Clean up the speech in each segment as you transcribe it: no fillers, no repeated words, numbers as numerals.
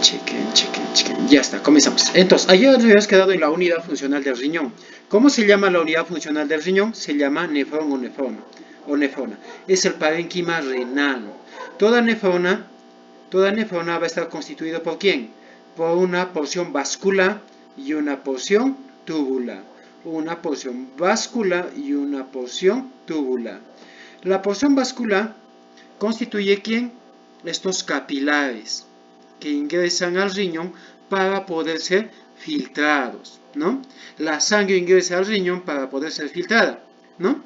Chequen. Ya está, comenzamos. Entonces, ayer nos habíamos quedado en la unidad funcional del riñón. ¿Cómo se llama la unidad funcional del riñón? Se llama nefrón o nefrona. Es el parénquima renal. Toda nefrona va a estar constituida ¿por quién? Por una porción vascular y una porción tubular. Una porción vascular y una porción tubular. La porción vascular constituye ¿quién? Estos capilares que ingresan al riñón para poder ser filtrados, ¿no? La sangre ingresa al riñón para poder ser filtrada, ¿no?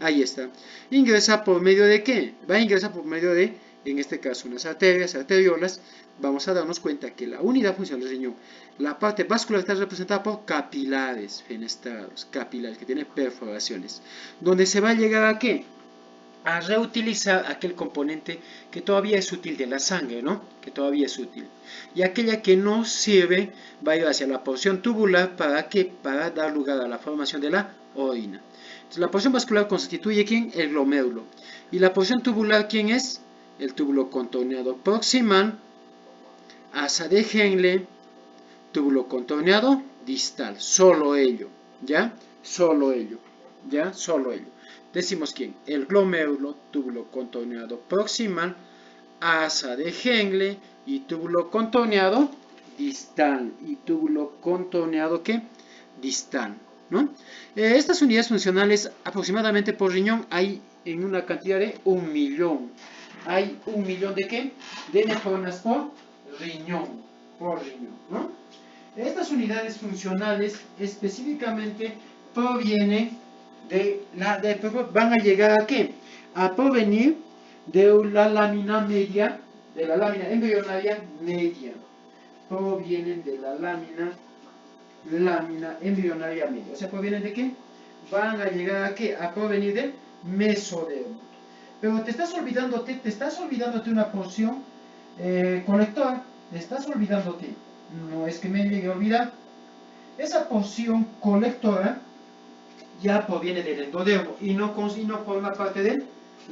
Ahí está. ¿Ingresa por medio de qué? Va a ingresar por medio de, en este caso, unas arterias, arteriolas. Vamos a darnos cuenta que la unidad funcional del riñón, la parte vascular está representada por capilares fenestrados, capilares que tienen perforaciones, donde se va a llegar a ¿qué? A reutilizar aquel componente que todavía es útil de la sangre, ¿no? Que todavía es útil. Y aquella que no sirve va a ir hacia la porción tubular, ¿para qué? Para dar lugar a la formación de la orina. Entonces, la porción vascular constituye ¿quién? El glomérulo. Y la porción tubular, ¿quién es? El túbulo contorneado proximal, asa de Henle, túbulo contorneado distal. Solo ello, ¿ya? Solo ello, ¿ya? Solo ello. Decimos quién, el glomérulo, túbulo contorneado proximal, asa de Henle y túbulo contorneado distal. Y túbulo contorneado ¿qué? Distal, ¿no? Estas unidades funcionales aproximadamente por riñón hay en una cantidad de 1 millón. Hay 1 millón de ¿qué? De nefronas por riñón, ¿no? Estas unidades funcionales específicamente provienen van a llegar ¿a qué? A provenir de la lámina media, de la lámina embrionaria media. Provienen de la lámina embrionaria media. O sea, ¿provienen de qué? Van a llegar ¿a qué? A provenir del mesodermo. Pero te estás olvidándote una porción colectora. Te estás olvidándote. No es que me llegue a olvidar. Esa porción colectora ya proviene del endodermo y no forma parte de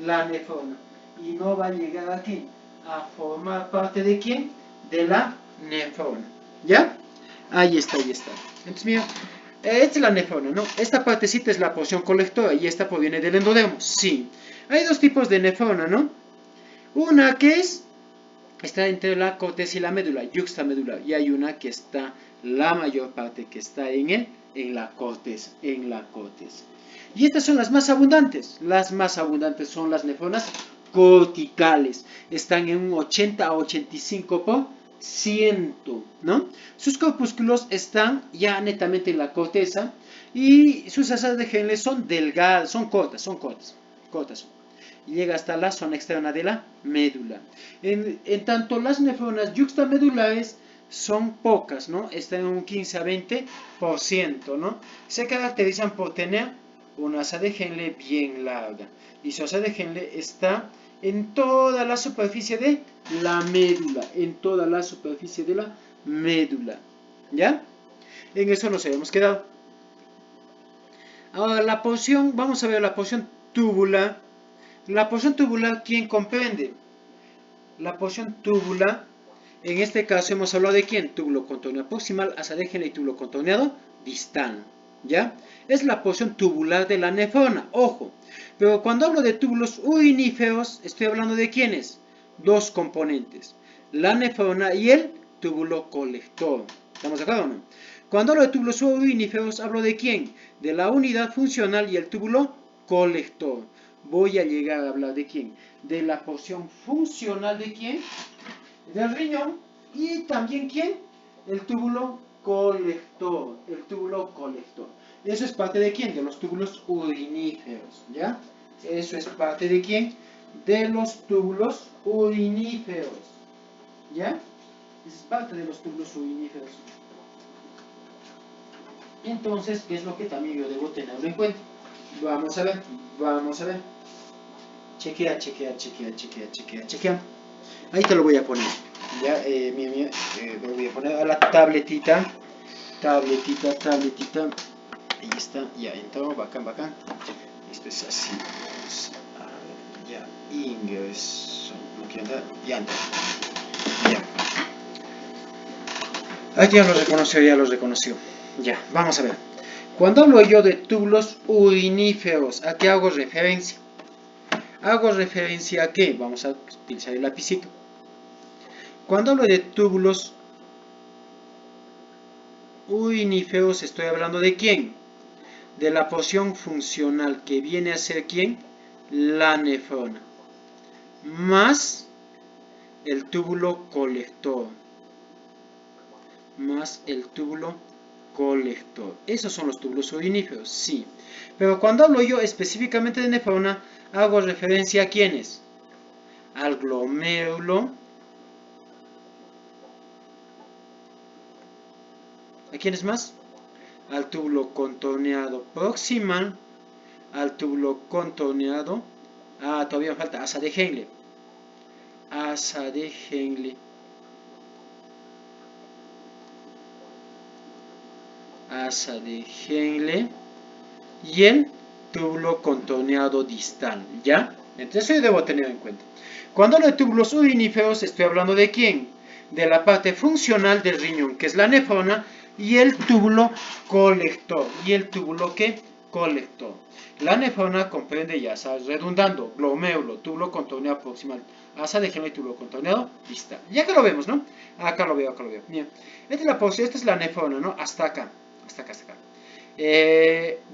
la nefrona. Y no va a llegar aquí a formar parte de ¿quién? De la nefrona. ¿Ya? Ahí está. Entonces, mira, esta es la nefrona, ¿no? Esta partecita es la porción colectora y esta proviene del endodermo. Sí. Hay dos tipos de nefrona, ¿no? Una que está entre la corteza y la médula, yuxtamedular, y hay una que está, la mayor parte que está en la corteza, Y estas son las más abundantes. Las más abundantes son las nefronas corticales. Están en un 80 a 85%, ¿no? Sus corpúsculos están ya netamente en la corteza y sus asas de Henle son delgadas, son cortas. Y llega hasta la zona externa de la médula. En tanto, las nefronas yuxtamedulares son pocas, ¿no? Están en un 15 a 20%, ¿no? Se caracterizan por tener una asa de Henle bien larga. Y su asa de Henle está en toda la superficie de la médula. ¿Ya? En eso nos habíamos quedado. Ahora vamos a ver la porción tubular. La porción tubular, ¿quién comprende? La porción tubular, en este caso hemos hablado de ¿quién? Túbulo contorneado proximal, asa de Henle y túbulo contorneado distal, ¿ya? Es la porción tubular de la nefrona, ojo. Pero cuando hablo de túbulos uriníferos, estoy hablando de ¿quiénes? Dos componentes, la nefrona y el túbulo colector. ¿Estamos de acuerdo o no? Cuando hablo de túbulos uriníferos, hablo de ¿quién? De la unidad funcional y el túbulo colector. Voy a llegar a hablar de ¿quién? De la porción funcional de ¿quién? Del riñón. Y también ¿quién? El túbulo colector. Eso es parte de ¿quién? De los túbulos uriníferos, ¿ya? Eso es parte de ¿quién? De los túbulos uriníferos, ¿ya? Es parte de los túbulos uriníferos. Entonces, ¿qué es lo que también yo debo tener en cuenta? Vamos a ver. Chequea. Ahí te lo voy a poner. Ya, lo voy a poner a la tabletita. Ahí está, ya entró, bacán. Esto es así. A ver, ya, ingreso. No quiero andar, ya entró. Ya. Ah, ya lo reconoció, ya lo reconoció. Ya, vamos a ver. Cuando hablo yo de túbulos uriníferos, ¿a qué hago referencia? Hago referencia a qué. Vamos a utilizar el lapicito. Cuando hablo de túbulos uriníferos, estoy hablando de quién. De la porción funcional que viene a ser quién. La nefrona. Más el túbulo colector. Más el túbulo colector. ¿Esos son los túbulos uriníferos? Sí. Pero cuando hablo yo específicamente de nefrona, hago referencia a quiénes. Al glomérulo. ¿A quiénes más? Al túbulo contorneado proximal. Al túbulo contorneado. Todavía me falta asa de Henle. Asa de Henle. Asa de Henle. Y el túbulo contorneado distal, ¿ya? Entonces eso debo tener en cuenta. Cuando hablo de túbulos uriníferos, estoy hablando de quién? De la parte funcional del riñón, que es la nefrona, y el túbulo colector. ¿Y el túbulo qué? Colector. La nefrona comprende, ya sabes, redundando, glomérulo, túbulo contorneado proximal, asa de Henle y túbulo contorneado distal. Ya que lo vemos, ¿no? Acá lo veo. Bien. Esta es la nefrona, ¿no? Hasta acá. Hasta acá.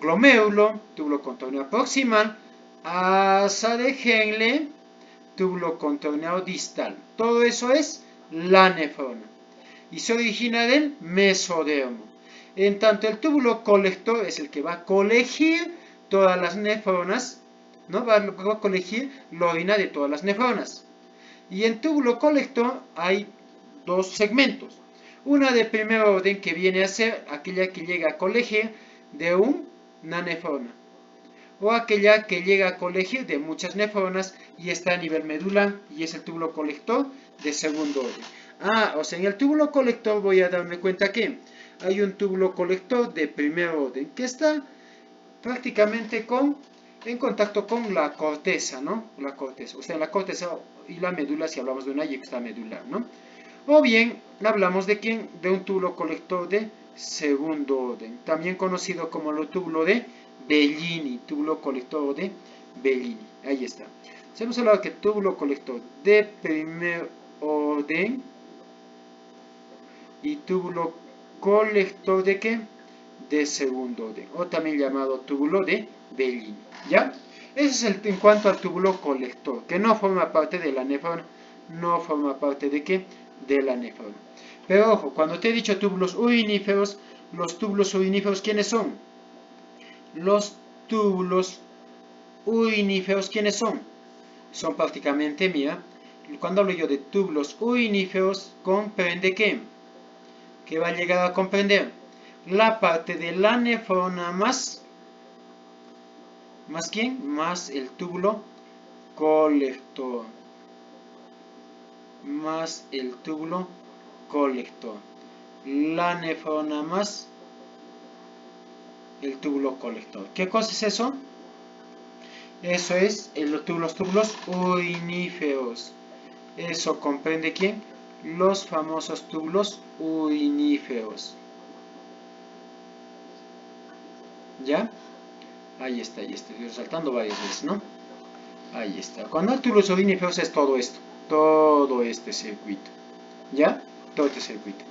Glomérulo, túbulo contorneado proximal, asa de Henle, túbulo contorneado distal. Todo eso es la nefrona. Y se origina del mesodermo. En tanto, el túbulo colector es el que va a colegir todas las nefronas, ¿no? Va a colegir la orina de todas las nefronas. Y en túbulo colector hay dos segmentos. Una de primer orden que viene a ser aquella que llega a colegir de una nefrona. O aquella que llega a colegir de muchas nefronas y está a nivel medular y es el túbulo colector de segundo orden. O sea, en el túbulo colector voy a darme cuenta que hay un túbulo colector de primer orden que está prácticamente en contacto con la corteza, ¿no? La corteza. O sea, la corteza y la médula si hablamos de una yecta medular, ¿no? O bien hablamos de quién, de un túbulo colector de segundo orden, también conocido como el túbulo de Bellini, túbulo colector de Bellini. Ahí está. Hemos hablado que túbulo colector de primer orden y túbulo colector de qué? De segundo orden, o también llamado túbulo de Bellini. ¿Ya? Ese es en cuanto al túbulo colector, que no forma parte de la nefrona. No forma parte de qué? De la nefrona. Pero ojo, cuando te he dicho túbulos uriníferos, los túbulos uriníferos, ¿quiénes son? Los túbulos uriníferos, ¿quiénes son? Son prácticamente, mira, cuando hablo yo de túbulos uriníferos, comprende ¿qué? ¿Qué va a llegar a comprender? La parte de la nefrona ¿más quién? Más el túbulo colector. Más el túbulo colector. La nefrona más el túbulo colector. ¿Qué cosa es eso? Eso es los túbulos uriníferos. Eso comprende ¿quién? Los famosos túbulos uriníferos. ¿Ya? Ahí está, estoy resaltando varias veces, ¿no? Ahí está. Cuando hay túbulos uriníferos es todo esto. Todo este circuito. ¿Ya? Todo este circuito.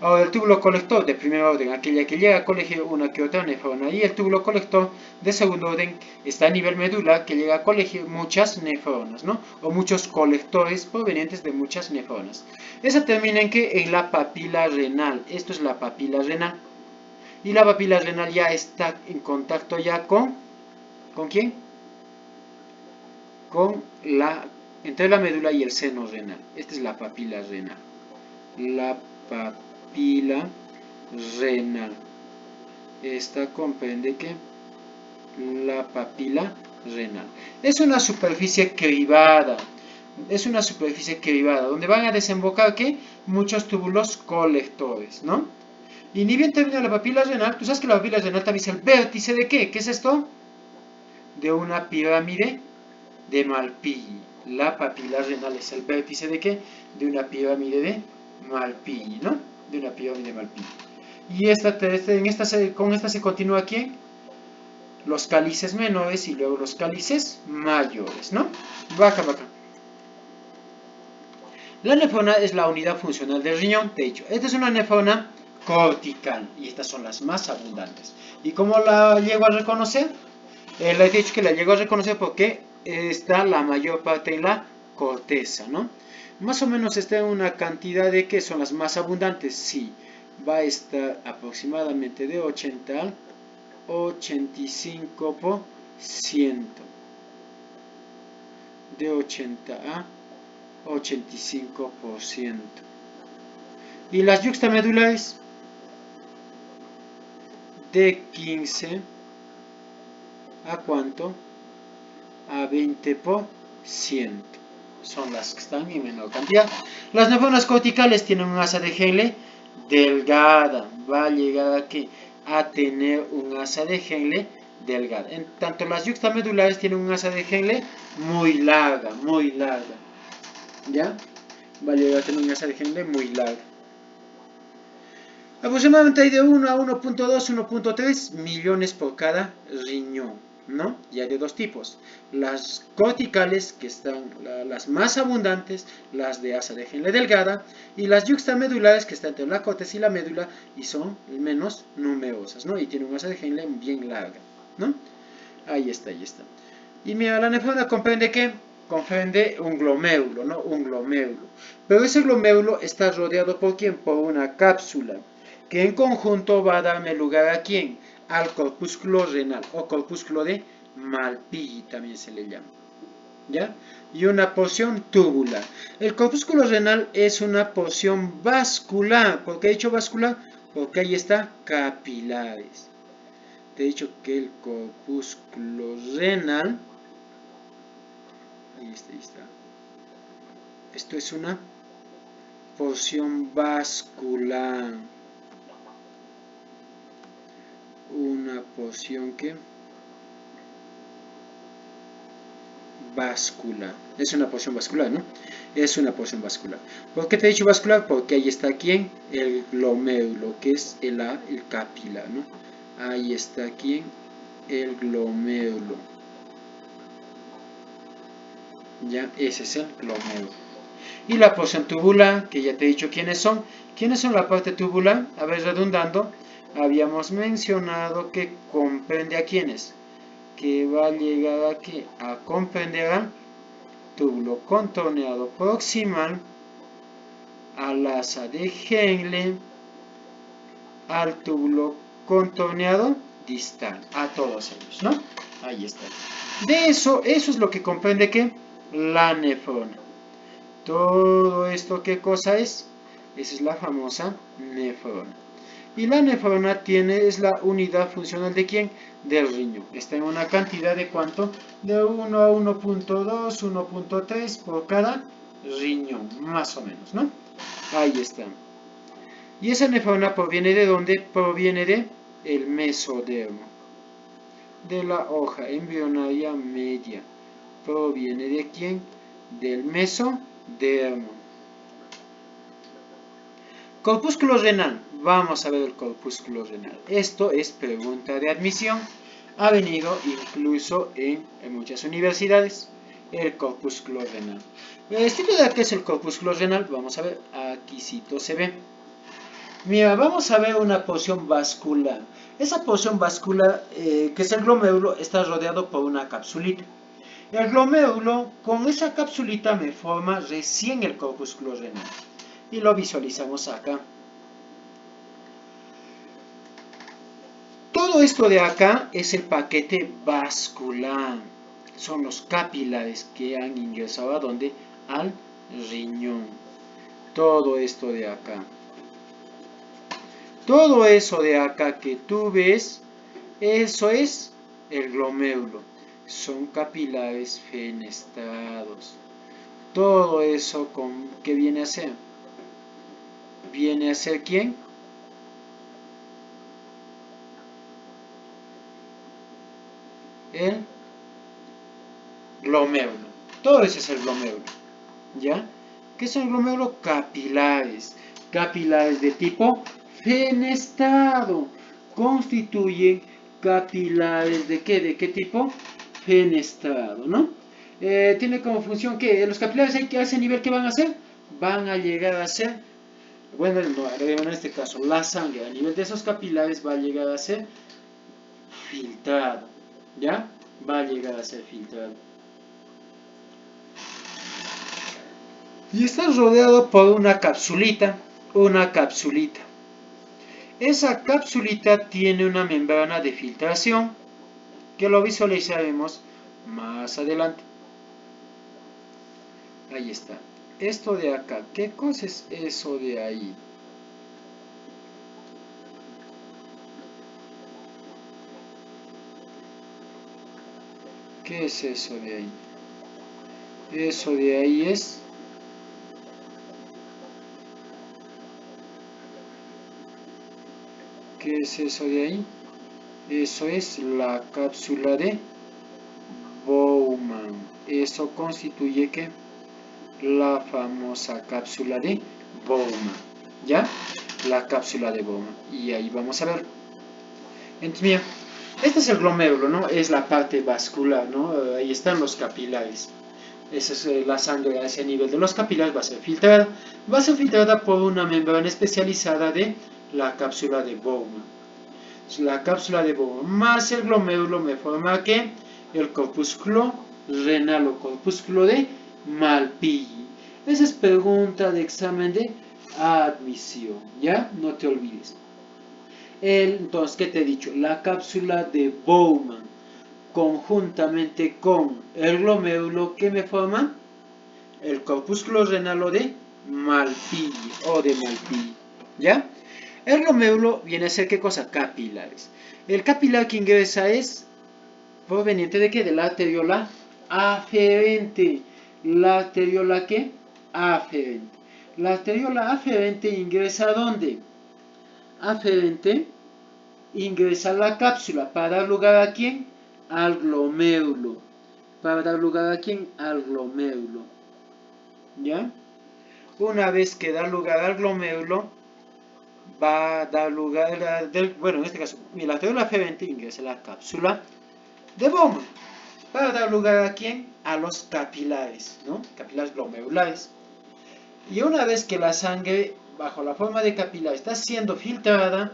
Ahora el túbulo colector de primer orden, aquella que llega a colegir una que otra nefrona. Y el túbulo colector de segundo orden está a nivel medular, que llega a colegir muchas nefronas, ¿no? O muchos colectores provenientes de muchas nefronas. Esa termina en que en la papila renal. Esto es la papila renal. Y la papila renal ya está en contacto ya ¿con quién? Entre la médula y el seno renal. Esta es la papila renal. La papila renal. Esta comprende que la papila renal es una superficie cribada. Es una superficie cribada donde van a desembocar ¿qué? Muchos túbulos colectores, ¿no? Y ni bien termina la papila renal, tú sabes que la papila renal también es el vértice de ¿qué? ¿Qué es esto? De una pirámide de Malpighi. La papila renal es el vértice de ¿qué? De una pirámide de Malpighi, ¿no? de una pirámide Malpighi. Y con esta se continúa ¿quién? Los cálices menores y luego los cálices mayores, ¿no? Vaca. La nefrona es la unidad funcional del riñón. De hecho, esta es una nefrona cortical y estas son las más abundantes. ¿Y cómo la llego a reconocer? Le he dicho que la llego a reconocer porque está la mayor parte en la corteza, ¿no? Más o menos está en una cantidad de que son las más abundantes. Sí, va a estar aproximadamente de 80 al 85%. De 80 a 85%. Y las yuxtamedulares de 15 a ¿cuánto? A 20%. Son las que están en menor cantidad. Las nefronas corticales tienen un asa de Henle delgada. Va a llegar aquí a tener un asa de Henle delgada. En tanto las yuxtamedulares tienen un asa de Henle muy larga. ¿Ya? Va a llegar a tener un asa de Henle muy larga. Aproximadamente hay de 1 a 1.2, 1.3 millones por cada riñón, ¿no? Y hay de dos tipos. Las corticales, que están las más abundantes, las de asa de Henle delgada, y las yuxtamedulares, que están entre la corteza y la médula, y son menos numerosas, ¿no? Y tienen un asa de Henle bien larga, ¿no? Ahí está. Y mira, la nefrona comprende ¿qué? Comprende un glomérulo, ¿no? Un glomérulo. Pero ese glomérulo está rodeado ¿por quién? Por una cápsula, que en conjunto va a darme lugar ¿a quién? Al corpúsculo renal, o corpúsculo de Malpighi también se le llama, ¿ya? Y una porción tubular. El corpúsculo renal es una porción vascular. ¿Por qué he dicho vascular? Porque ahí está capilares. Te he dicho que el corpúsculo renal, ahí está. Esto es una porción vascular. Una porción que vascular. Es una porción vascular, ¿no? Es una porción vascular. ¿Por qué te he dicho vascular? Porque ahí está ¿quién? El glomérulo, que es el capilar, ¿no? Ahí está ¿quién? El glomérulo. Ya, ese es el glomérulo. Y la porción tubular, que ya te he dicho quiénes son. ¿Quiénes son la parte tubular? A ver, redundando, habíamos mencionado que comprende a quiénes. Que va a llegar aquí a comprender al túbulo contorneado proximal, al asa de Henle, al túbulo contorneado distal, a todos ellos, ¿no? Ahí está. De eso es lo que comprende que la nefrona. Todo esto, ¿qué cosa es? Esa es la famosa nefrona. Y la nefrona es la unidad funcional ¿de quién? Del riñón. Está en una cantidad de ¿cuánto? De 1 a 1.2, 1.3 por cada riñón, más o menos, ¿no? Ahí está. ¿Y esa nefrona proviene de dónde? Proviene de el mesodermo, de la hoja embrionaria media. ¿Proviene de quién? Del mesodermo. Corpúsculo renal. Vamos a ver el corpúsculo renal. Esto es pregunta de admisión. Ha venido incluso en muchas universidades. El corpúsculo renal. ¿Qué es el corpúsculo renal? Vamos a ver. Aquí se ve. Mira, vamos a ver una porción vascular. Esa porción vascular, que es el glomérulo, está rodeado por una capsulita. El glomérulo, con esa capsulita, me forma recién el corpúsculo renal. Y lo visualizamos acá. Todo esto de acá es el paquete vascular. Son los capilares que han ingresado ¿a dónde? Al riñón. Todo esto de acá. Todo eso de acá que tú ves, eso es el glomérulo. Son capilares fenestrados. Todo eso, ¿qué viene a ser? ¿Viene a ser quién? El glomérulo. Todo eso es el glomérulo. ¿Ya? ¿Qué son glómerulos? Capilares. capilares de tipo fenestado. Constituyen capilares de qué? ¿De qué tipo? Fenestado, ¿no? Tiene como función que los capilares a ese nivel, ¿qué van a hacer? Van a llegar a ser, bueno, en este caso, la sangre a nivel de esos capilares va a llegar a ser filtrado, ¿ya? Va a llegar a ser filtrado. Y está rodeado por una capsulita, Esa capsulita tiene una membrana de filtración, que lo visualizaremos más adelante. Ahí está. Esto de acá, ¿qué cosa es eso de ahí? ¿Qué es eso de ahí? Eso de ahí es... ¿Qué es eso de ahí? Eso es la cápsula de Bowman. Eso constituye que la famosa cápsula de Bowman, ¿ya? La cápsula de Bowman. Y ahí vamos a ver. Entonces, mira, este es el glomérulo, ¿no? Es la parte vascular, ¿no? Ahí están los capilares. Esa es la sangre a ese nivel de los capilares, va a ser filtrada. Va a ser filtrada por una membrana especializada de la cápsula de Bowman. La cápsula de Bowman más el glomérulo me forma que el corpúsculo renal o corpúsculo de Malpighi. Esa es pregunta de examen de admisión, ¿ya? No te olvides. Entonces, ¿qué te he dicho? La cápsula de Bowman conjuntamente con el glomérulo que me forma el corpúsculo renal o de Malpighi ¿ya? El glomérulo viene a ser ¿qué cosa? Capilares. El capilar que ingresa es proveniente de ¿qué? De la arteriola aferente. ¿La arteriola qué? Aferente. La arteriola aferente ingresa ¿a dónde? Aferente ingresa a la cápsula para dar lugar ¿a quién? Al glomérulo. Para dar lugar ¿a quién? Al glomérulo. ¿Ya? Una vez que da lugar al glomérulo, va a dar lugar, bueno, en este caso, la arteriola aferente ingresa a la cápsula de Bowman. Para dar lugar ¿a quién? A los capilares, ¿no? Capilares glomerulares. Y una vez que la sangre, bajo la forma de capilar, está siendo filtrada,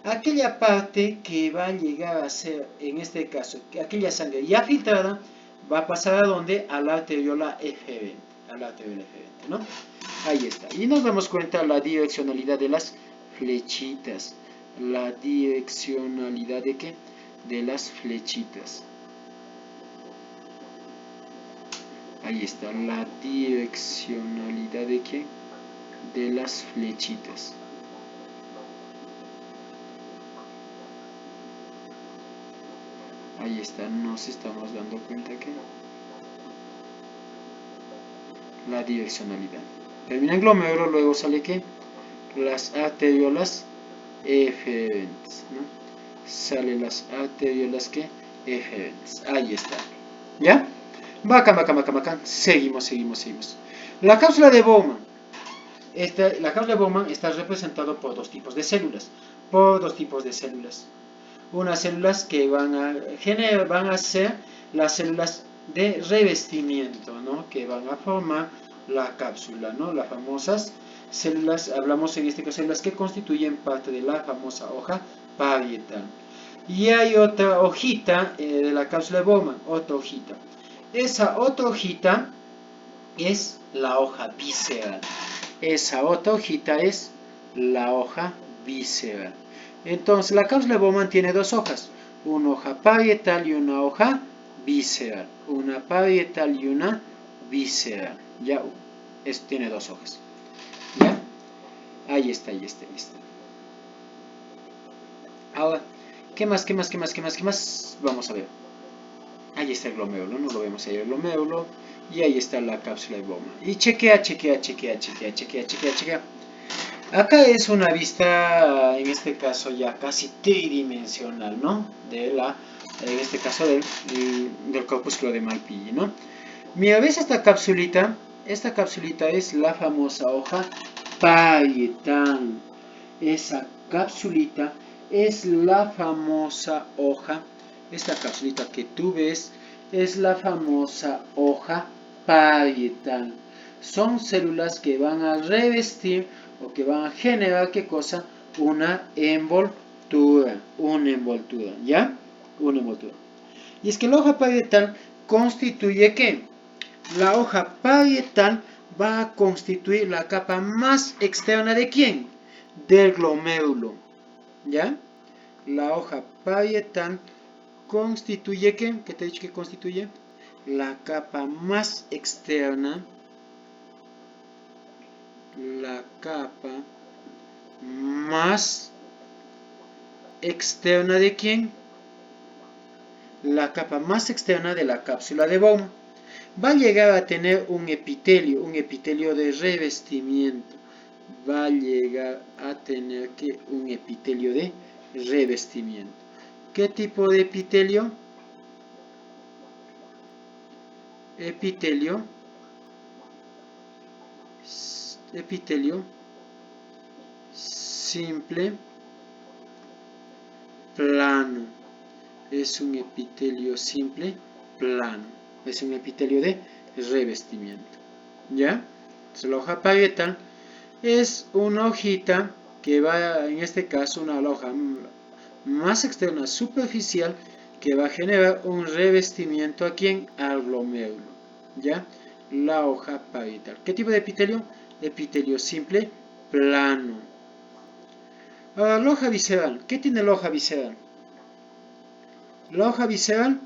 aquella parte que va a llegar a ser, en este caso, aquella sangre ya filtrada, va a pasar ¿a dónde? A la arteriola eferente. A la arteriola eferente, ¿no? Ahí está. Y nos damos cuenta de la direccionalidad de las flechitas. La direccionalidad de ¿qué? De las flechitas. Ahí está, la direccionalidad de ¿qué? De las flechitas. Ahí está, nos estamos dando cuenta que la direccionalidad. Termina en glomérulo, luego sale ¿qué? Las arteriolas eferentes, ¿no? Salen las arteriolas ¿qué? Eferentes. Ahí está. ¿Ya? Bacán. Seguimos. La cápsula de Bowman. La cápsula de Bowman está representada por dos tipos de células. Unas células que van a ser las células de revestimiento, ¿no? Que van a formar la cápsula, ¿no? Las famosas células, hablamos en este caso de células que constituyen parte de la famosa hoja parietal. Y hay otra hojita de la cápsula de Bowman, otra hojita. Esa otra hojita es la hoja visceral. Entonces, la cápsula de Bowman tiene dos hojas, una hoja parietal y una hoja visceral. Ya, esto tiene dos hojas. ¿Ya? Ahí está. Ahora, ¿qué más? Vamos a ver. Ahí está el glomérulo, no lo vemos ahí el glomérulo. Y ahí está la cápsula de Bowman. Y chequea. Acá es una vista, en este caso ya casi tridimensional, ¿no? En este caso del corpúsculo de Malpighi, ¿no? Mira, ¿ves esta capsulita? Esta capsulita es la famosa hoja parietal. Esa capsulita es la famosa hoja. Esta capsulita que tú ves es la famosa hoja parietal. Son células que van a revestir o que van a generar, ¿qué cosa? Una envoltura, ¿ya? Una envoltura. Y es que la hoja parietal constituye, ¿qué? La hoja parietal va a constituir la capa más externa ¿de quién? Del glomérulo, ¿ya? La hoja parietal constituye, ¿qué? ¿Qué te he dicho que constituye? La capa más externa, la capa más externa ¿de quién? La capa más externa de la cápsula de Bowman. Va a llegar a tener un epitelio de revestimiento. Va a llegar a tener que un epitelio de revestimiento. ¿Qué tipo de epitelio? Epitelio simple plano. Es un epitelio simple plano. Es un epitelio de revestimiento. ¿Ya? Entonces, la hoja parietal es una hojita que va, en este caso, una hoja más externa superficial que va a generar un revestimiento aquí en al glomérulo. ¿Ya? La hoja parietal. ¿Qué tipo de epitelio? Epitelio simple plano. Ahora, la hoja visceral. ¿Qué tiene la hoja visceral? La hoja visceral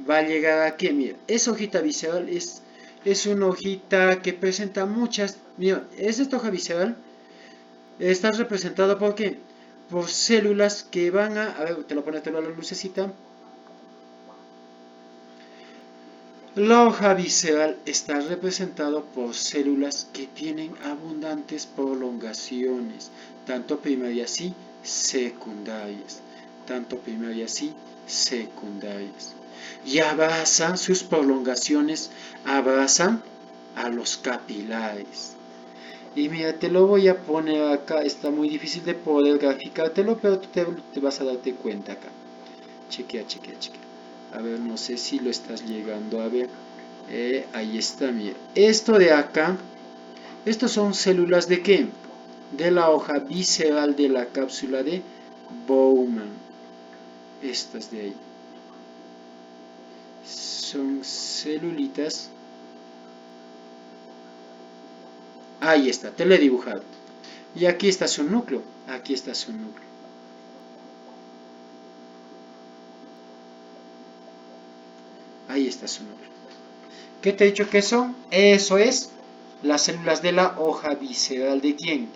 va a llegar aquí, mira, esa hojita visceral es una hojita que presenta muchas, mira, esta hoja visceral está representada por ¿qué? Por células que van a ver, te lo pone a la lucecita. La hoja visceral está representada por células que tienen abundantes prolongaciones, tanto primarias y secundarias, y abrazan sus prolongaciones, abrazan a los capilares. Y mira, te lo voy a poner acá, está muy difícil de poder graficártelo, pero tú te vas a darte cuenta acá. Chequea. A ver, no sé si lo estás llegando a ver. Ahí está, mira. Esto de acá, estos son células ¿de qué? De la hoja visceral de la cápsula de Bowman. Estas de ahí son celulitas. Ahí está, te lo he dibujado. Y aquí está su núcleo. Ahí está su núcleo. ¿Qué te he dicho que son? Eso es las células de la hoja visceral ¿de quién?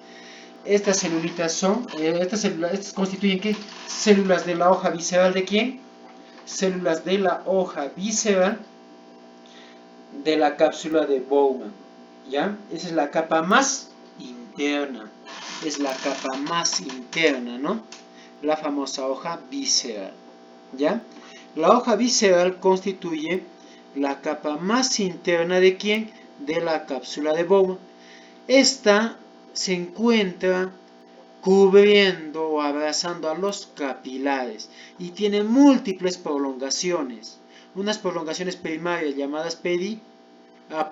Estas celulitas son, estas constituyen ¿qué? Células de la hoja visceral ¿de quién? Células de la hoja visceral de la cápsula de Bowman, ¿ya? Esa es la capa más interna, ¿no? La famosa hoja visceral, ¿ya? La hoja visceral constituye la capa más interna ¿de quién? De la cápsula de Bowman. Esta se encuentra cubriendo o abrazando a los capilares y tiene múltiples prolongaciones. Unas prolongaciones primarias llamadas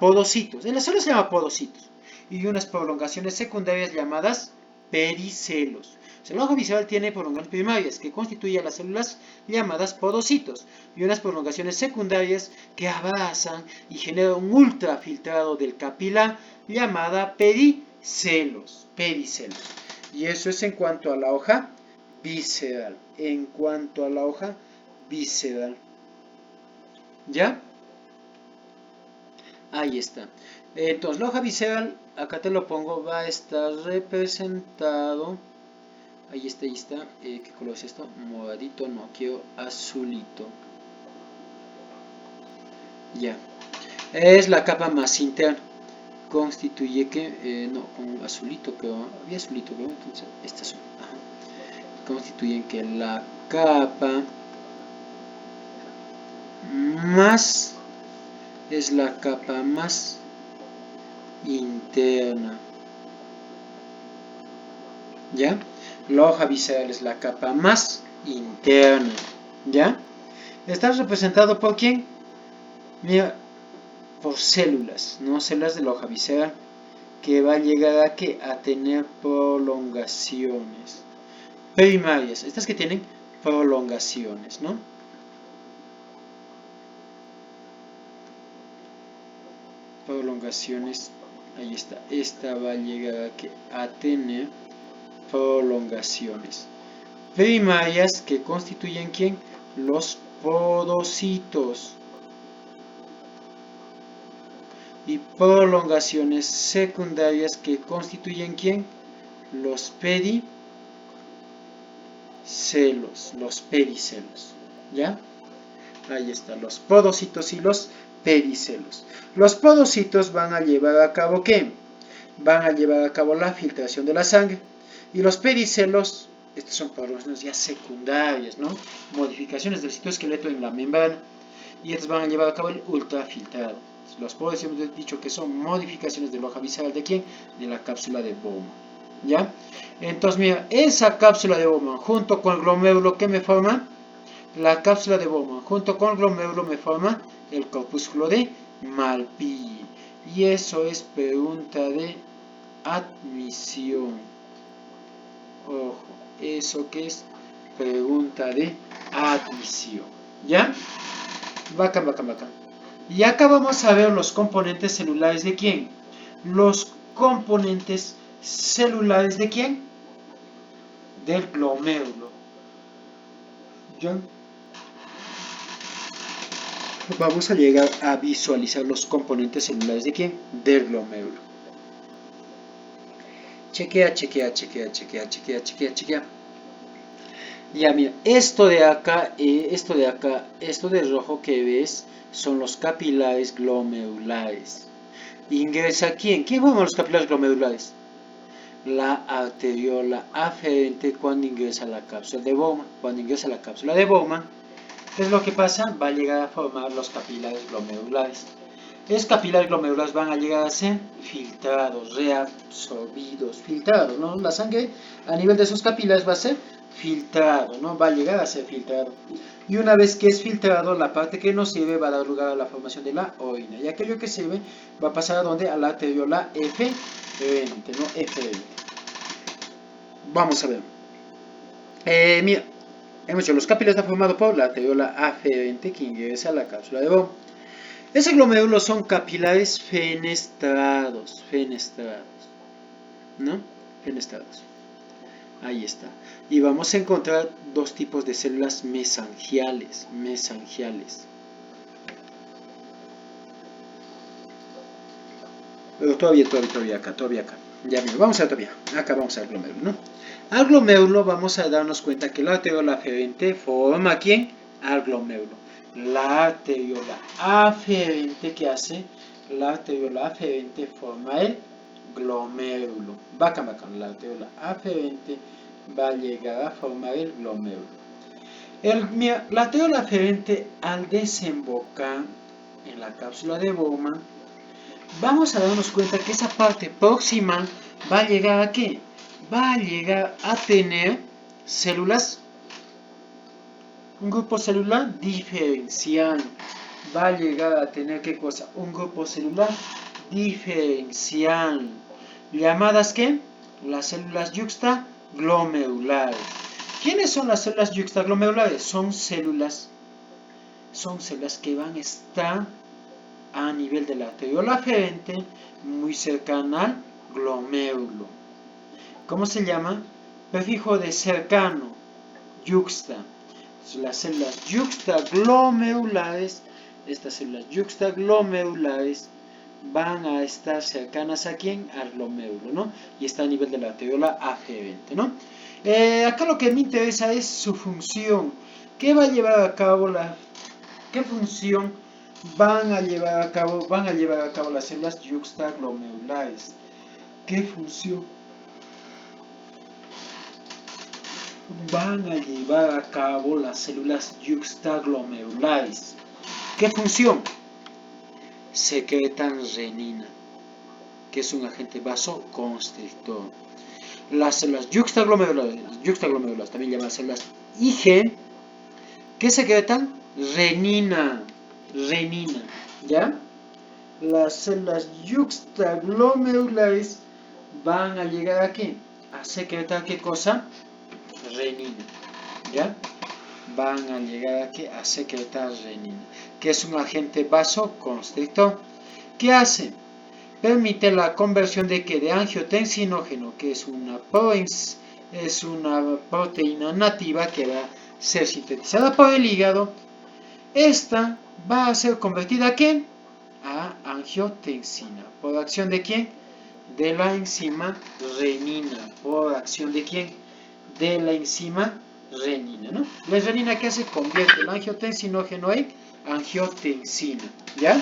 podocitos. En la célula se llama podocitos. Y unas prolongaciones secundarias llamadas pericelos. La hoja visceral tiene prolongaciones primarias que constituyen las células llamadas podocitos y unas prolongaciones secundarias que abrazan y generan un ultrafiltrado del capilar llamada pericelos. Y eso es en cuanto a la hoja visceral. ¿Ya? Ahí está. Entonces, la hoja visceral, acá te lo pongo, va a estar representado. Ahí está. ¿Qué color es esto? Moradito, no, quiero azulito. Ya. Es la capa más interna. Constituye que, no, un azulito, pero había azulito, pero entonces, esta es constituyen que la capa más es la capa más interna ¿ya? La hoja visceral es la capa más interna, ¿ya? Está representado por ¿quién? Mira, por células, ¿no? Células de la hoja visceral, que va a llegar a, ¿qué? A tener prolongaciones primarias, estas que tienen prolongaciones, ¿no? Prolongaciones, ahí está, esta va a llegar a tener prolongaciones primarias que constituyen ¿quién? Los podocitos, y prolongaciones secundarias que constituyen ¿quién? Los pedicelos, ¿ya? Ahí está, los podocitos y los pedicelos. Los podocitos van a llevar a cabo ¿qué? Van a llevar a cabo la filtración de la sangre. Y los pedicelos, estos son prolongaciones ya secundarias, ¿no? Modificaciones del citoesqueleto en la membrana. Y estos van a llevar a cabo el ultrafiltrado. Los podocitos hemos dicho que son modificaciones de la hoja visceral ¿de quién? De la cápsula de Bowman, ¿ya? Entonces, mira, esa cápsula de Bowman junto con el glomérulo, ¿qué me forma? La cápsula de Bowman junto con el glomérulo me forma el corpúsculo de Malpighi. Y eso es pregunta de admisión. Ojo, eso que es pregunta de admisión, ¿ya? Bacán, bacán, bacán. Y acá vamos a ver los componentes celulares de quién. Los componentes celulares de quién? Del glomérulo. ¿Ya? Vamos a llegar a visualizar los componentes celulares de quién? Del glomérulo. Chequea. Ya mira, esto de acá, esto de rojo que ves son los capilares glomerulares. ¿Ingresa quién? ¿Quién forman los capilares glomerulares? La arteriola aferente cuando ingresa a la cápsula de Bowman. Cuando ingresa a la cápsula de Bowman, ¿qué es lo que pasa? Va a llegar a formar los capilares glomerulares. Esos capilares glomerulares van a llegar a ser filtrados, reabsorbidos, filtrados, ¿no? La sangre a nivel de esos capilares va a ser filtrado, ¿no? Va a llegar a ser filtrado. Y una vez que es filtrado, la parte que no sirve va a dar lugar a la formación de la orina. Y aquello que sirve va a pasar a donde? A la arteriola eferente, ¿no? Eferente. Vamos a ver. Mira, hemos dicho, los capilares están formados por la arteriola aferente que ingresa a la cápsula de Bowman. Esos glomérulos son capilares fenestrados, ¿no? Fenestrados. Ahí está. Y vamos a encontrar dos tipos de células mesangiales. Pero todavía acá. Ya bien, vamos a ver todavía. Acá vamos al glomérulo, ¿no? Al glomérulo vamos a darnos cuenta que la arteriola aferente forma ¿quién? Al glomérulo. La arteriola aferente, ¿qué hace? La arteriola aferente forma el glomérulo. Bacán. La arteriola aferente va a llegar a formar el glomérulo. La arteriola aferente, al desembocar en la cápsula de Bowman, vamos a darnos cuenta que esa parte próxima va a llegar a ¿qué? Va a llegar a tener células, un grupo celular diferencial. Va a llegar a tener ¿qué cosa? Un grupo celular diferencial. ¿Llamadas qué? Las células yuxtaglomerulares. ¿Quiénes son las células yuxtaglomerulares? Son células que van a estar a nivel de la arteriola aferente, muy cercana al glomérulo. ¿Cómo se llama? Prefijo de cercano, yuxta. Las células yuxtaglomerulares, estas células yuxtaglomerulares van a estar cercanas a ¿quién? Al glomérulo, ¿no? Y está a nivel de la arteriola aferente, ¿no? Acá lo que me interesa es su función. ¿Qué va a llevar a cabo qué función van a llevar a cabo las células yuxtaglomerulares? ¿Qué función van a llevar a cabo las células yuxtaglomerulares? ¿Qué función? Secretan renina, que es un agente vasoconstrictor. Las células yuxtaglomerulares, también llamadas células IG, ¿qué secretan? Renina, ¿ya? Las células yuxtaglomerulares van a llegar a ¿qué? A secretar ¿qué cosa? Renina, ¿ya? Van a llegar a ¿qué? A secretar renina, que es un agente vasoconstrictor. ¿Qué hace? Permite la conversión de ¿qué? De angiotensinógeno, que es una proteína nativa que va a ser sintetizada por el hígado. Esta va a ser convertida ¿a qué? A angiotensina. ¿Por acción de quién? De la enzima renina. ¿Por acción de quién? De la enzima renina, ¿no? La renina, ¿qué hace? Convierte el angiotensinógeno en angiotensina, ¿ya?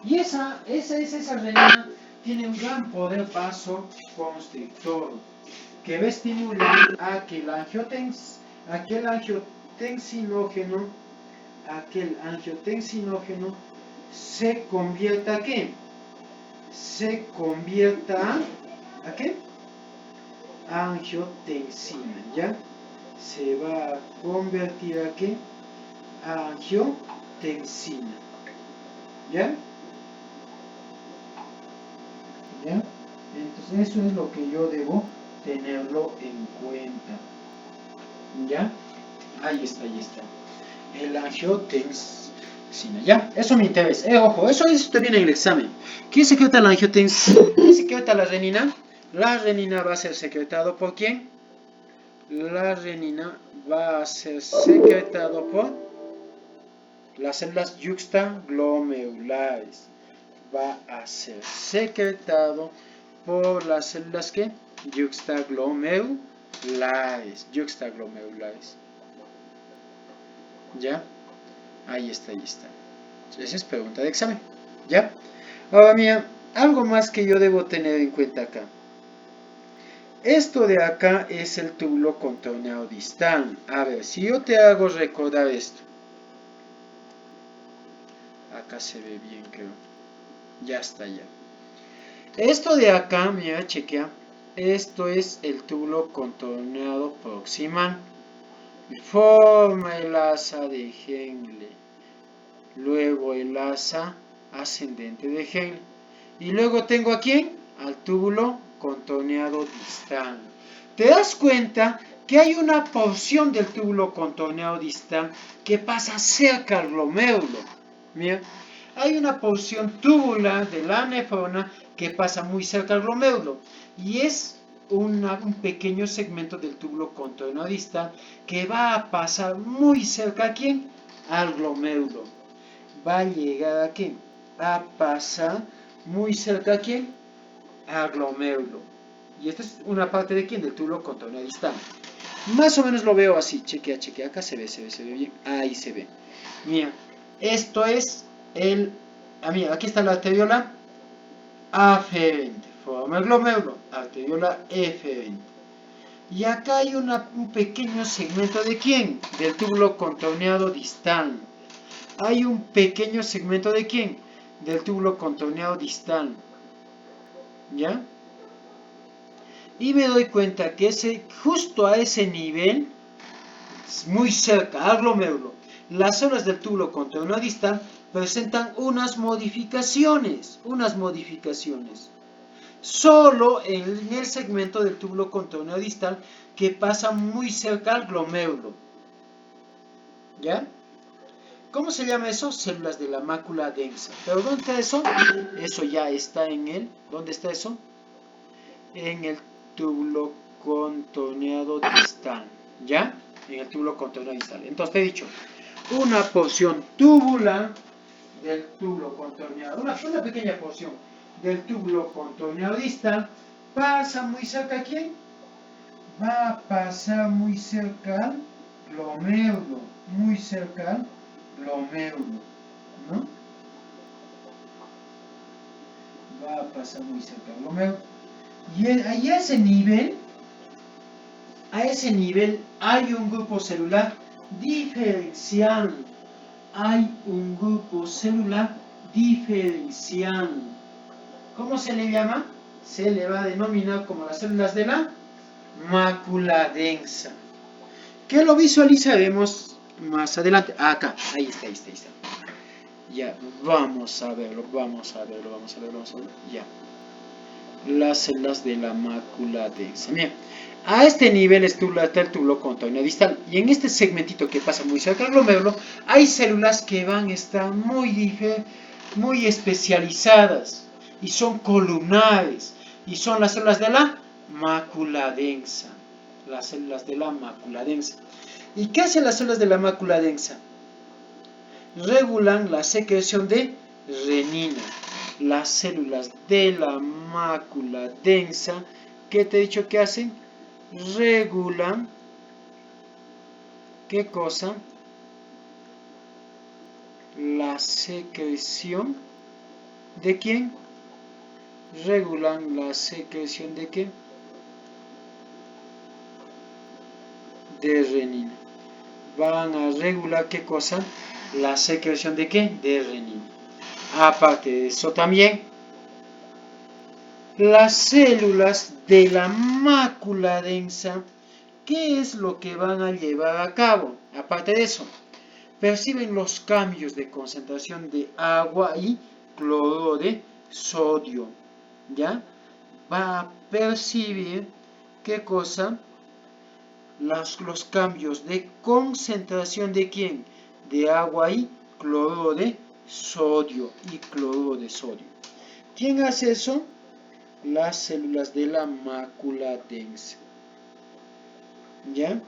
Y esa renina tiene un gran poder vasoconstrictor que va a estimular a que aquel angiotensinógeno se convierta ¿a qué? Se convierta ¿a qué? Angiotensina, ¿ya? Se va a convertir ¿a qué? A angiotensina, ¿ya? ¿Ya? Entonces eso es lo que yo debo tenerlo en cuenta, ¿ya? Ahí está. El angiotensina, ¿ya? Eso me interesa, ojo, eso te viene en el examen. ¿Quién secreta la angiotensina? ¿Quién secreta la renina? La renina va a ser secretado ¿por quién? La renina va a ser secretado por las células yuxtaglomerulares. Va a ser secretado por las células que yuxtaglomerulares. ¿Ya? Ahí está. Esa es pregunta de examen. ¿Ya? Ahora mira, algo más que yo debo tener en cuenta acá. Esto de acá es el túbulo contorneado distal. A ver, si yo te hago recordar esto. Acá se ve bien, creo. Ya está, ya. Esto de acá, mira, chequea. Esto es el túbulo contorneado proximal. Forma el asa de Henle. Luego el asa ascendente de Henle. Y luego tengo ¿a quién? Al túbulo contorneado distal. ¿Te das cuenta que hay una porción del túbulo contorneado distal que pasa cerca al glomérulo? Mira, hay una porción tubular de la nefrona que pasa muy cerca al glomérulo y es un pequeño segmento del túbulo contorneado distal que va a pasar muy cerca ¿a quién? Al glomérulo. Va a llegar ¿a quién? A pasar muy cerca ¿a quién? Al glomérulo. Y esta es una parte de quién? Del túbulo contorneado distal. Más o menos lo veo así. Chequea. Acá se ve bien. Ahí se ve. Mira, esto es mira, aquí está la arteriola aferente. Forma el glomérulo. Arteriola eferente. Y acá hay un pequeño segmento ¿de quién? Del túbulo contorneado distal. Hay un pequeño segmento ¿de quién? Del túbulo contorneado distal. ¿Ya? Y me doy cuenta que justo a ese nivel, muy cerca al glomérulo, las células del túbulo contorneado distal presentan unas modificaciones. Solo en el segmento del túbulo contorneado distal que pasa muy cerca al glomérulo. ¿Ya? ¿Cómo se llama eso? Células de la mácula densa. ¿Pero dónde está eso? Eso ya está en el... ¿Dónde está eso? En el túbulo contorneado distal. ¿Ya? En el túbulo contorneado distal. Entonces te he dicho, una porción tubular del túbulo contorneado, una pequeña porción del túbulo contorneado distal pasa muy cerca ¿a quién? Va a pasar muy cerca al glomérulo, ¿no? Va a pasar muy cerca al glomérulo. Y a ese nivel hay un grupo celular diferencial. ¿Cómo se le llama? se le va a denominar como las células de la mácula densa, que lo visualizaremos más adelante. Acá, ahí está. Ya, vamos a verlo. Ya. Las células de la mácula densa. Bien, a este nivel está el túbulo contorneado distal, y en este segmentito que pasa muy cerca del glomérulo hay células que van a estar muy especializadas y son columnares, y son las células de la mácula densa. Las células de la mácula densa. ¿Y qué hacen las células de la mácula densa? Regulan la secreción de renina. Las células de la mácula densa, ¿qué te he dicho que hacen? Regulan, ¿qué cosa? La secreción ¿de quién? Regulan la secreción ¿de qué? De renina. Van a regular ¿qué cosa? La secreción ¿de qué? De renina. Aparte de eso también, las células de la mácula densa, ¿qué es lo que van a llevar a cabo? Aparte de eso, perciben los cambios de concentración de agua y cloruro de sodio. ¿Ya? Va a percibir, ¿qué cosa? Los cambios de concentración ¿de quién? De agua y cloruro de sodio. ¿Quién hace eso? Las células de la mácula densa. ¿Ya?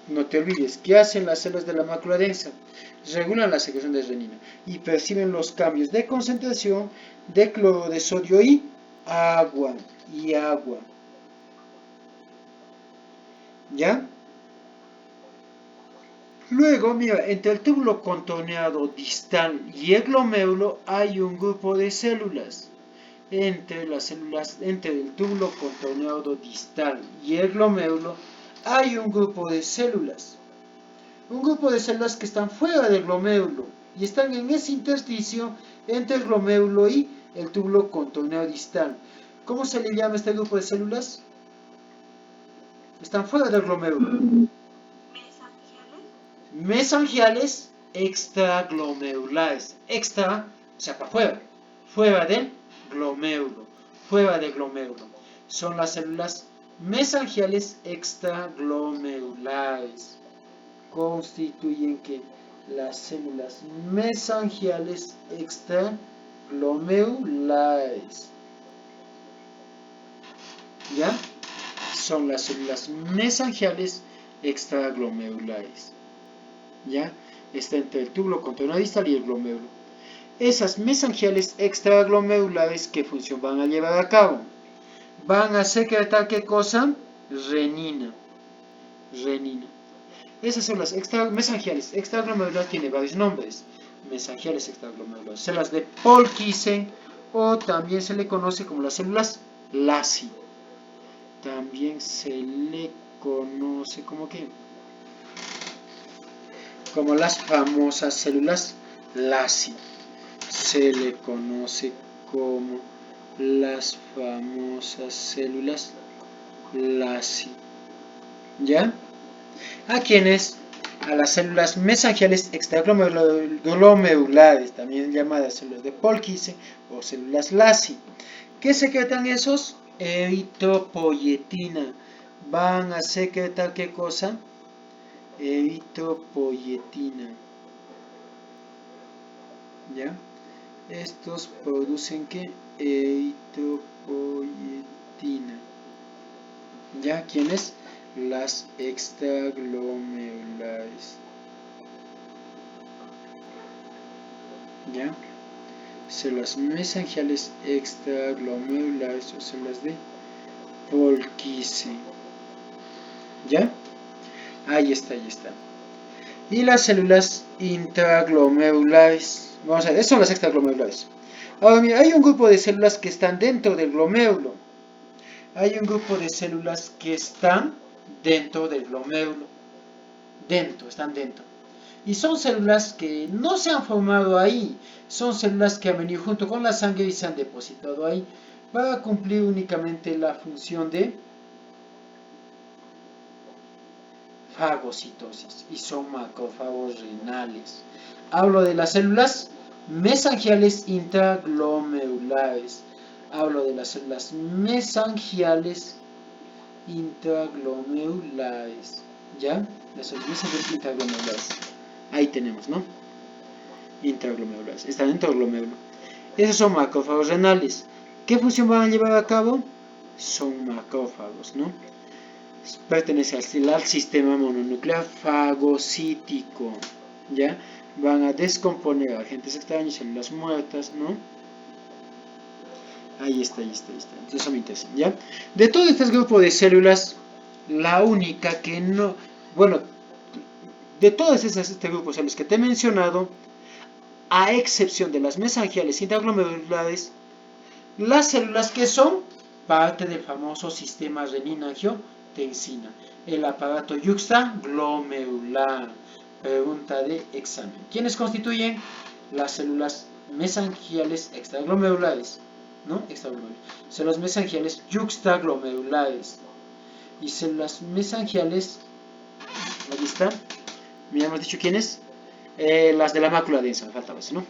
No te olvides, ¿qué hacen las células de la mácula densa? Regulan la secreción de renina y perciben los cambios de concentración de cloruro de sodio y agua. ¿Ya? Luego, mira, entre el túbulo contorneado distal y el glomérulo hay un grupo de células. Entre el túbulo contorneado distal y el glomérulo hay un grupo de células. Un grupo de células que están fuera del glomérulo y están en ese intersticio entre el glomérulo y el túbulo contorneado distal. ¿Cómo se le llama este grupo de células? Están fuera del glomérulo. Mesangiales extraglomerulares. Extra, o sea, para afuera. Fuera del glomérulo. Son las células mesangiales extraglomerulares. Constituyen que las células mesangiales extraglomerulares. ¿Ya? Son las células mesangiales extraglomerulares. ¿Ya? Está entre el túbulo contorneado distal y el glomérulo. Esas mesangiales extraglomerulares, ¿qué función van a llevar a cabo? Van a secretar ¿qué cosa? Renina. Esas células mesangiales extraglomerulares tienen varios nombres. Mesangiales extraglomerulares, células de Purkinje, o también se le conoce como las células LASI. También se le conoce como ¿qué? Como las famosas células LASI. Se le conoce como las famosas células LASI. ¿Ya? ¿A quiénes? A las células mesangiales extraglomerulares, también llamadas células de Purkinje o células LASI. ¿Qué secretan esos? Eritropoyetina. Van a secretar ¿qué cosa? Eritropoyetina. ¿Ya? Estos producen ¿qué? Eritropoyetina. ¿Ya? ¿Quiénes? Las extraglomerulares. ¿Ya? Células mesangiales extraglomerulares o células de Purkinje. ¿Ya? Ahí está. Y las células intraglomerulares. Vamos a ver, estas son las extraglomerulares. Ahora mira, hay un grupo de células que están dentro del glomérulo. Hay un grupo de células que están dentro del glomérulo. Están dentro. Y son células que no se han formado ahí. Son células que han venido junto con la sangre y se han depositado ahí. va a cumplir únicamente la función de fagocitosis y son macrófagos renales. Hablo de las células mesangiales intraglomerulares. Hablo de las células mesangiales intraglomerulares. ¿Ya? Las células mesangiales intraglomerulares. Ahí tenemos, ¿no? Intraglomerulares. Están dentro del glomérulo. Esos son macrófagos renales. ¿Qué función van a llevar a cabo? Son macrófagos, ¿no? Pertenece al sistema mononuclear fagocítico, ¿ya? Van a descomponer agentes extraños, células muertas, ¿no? Ahí está. Entonces eso me interesa, ¿ya? De todo este grupo de células, la única que no... Bueno, de todas este grupo de células que te he mencionado, a excepción de las mesangiales intraglomerulares, las células que son parte del famoso sistema renina-angiotensina, el aparato yuxtaglomerular. Pregunta de examen. ¿Quiénes constituyen las células mesangiales extraglomerulares? ¿No? Extraglomerulares. Células mesangiales yuxtaglomerulares y células mesangiales, ahí está, ya hemos dicho quiénes, las de la mácula densa, me faltaba eso, ¿no?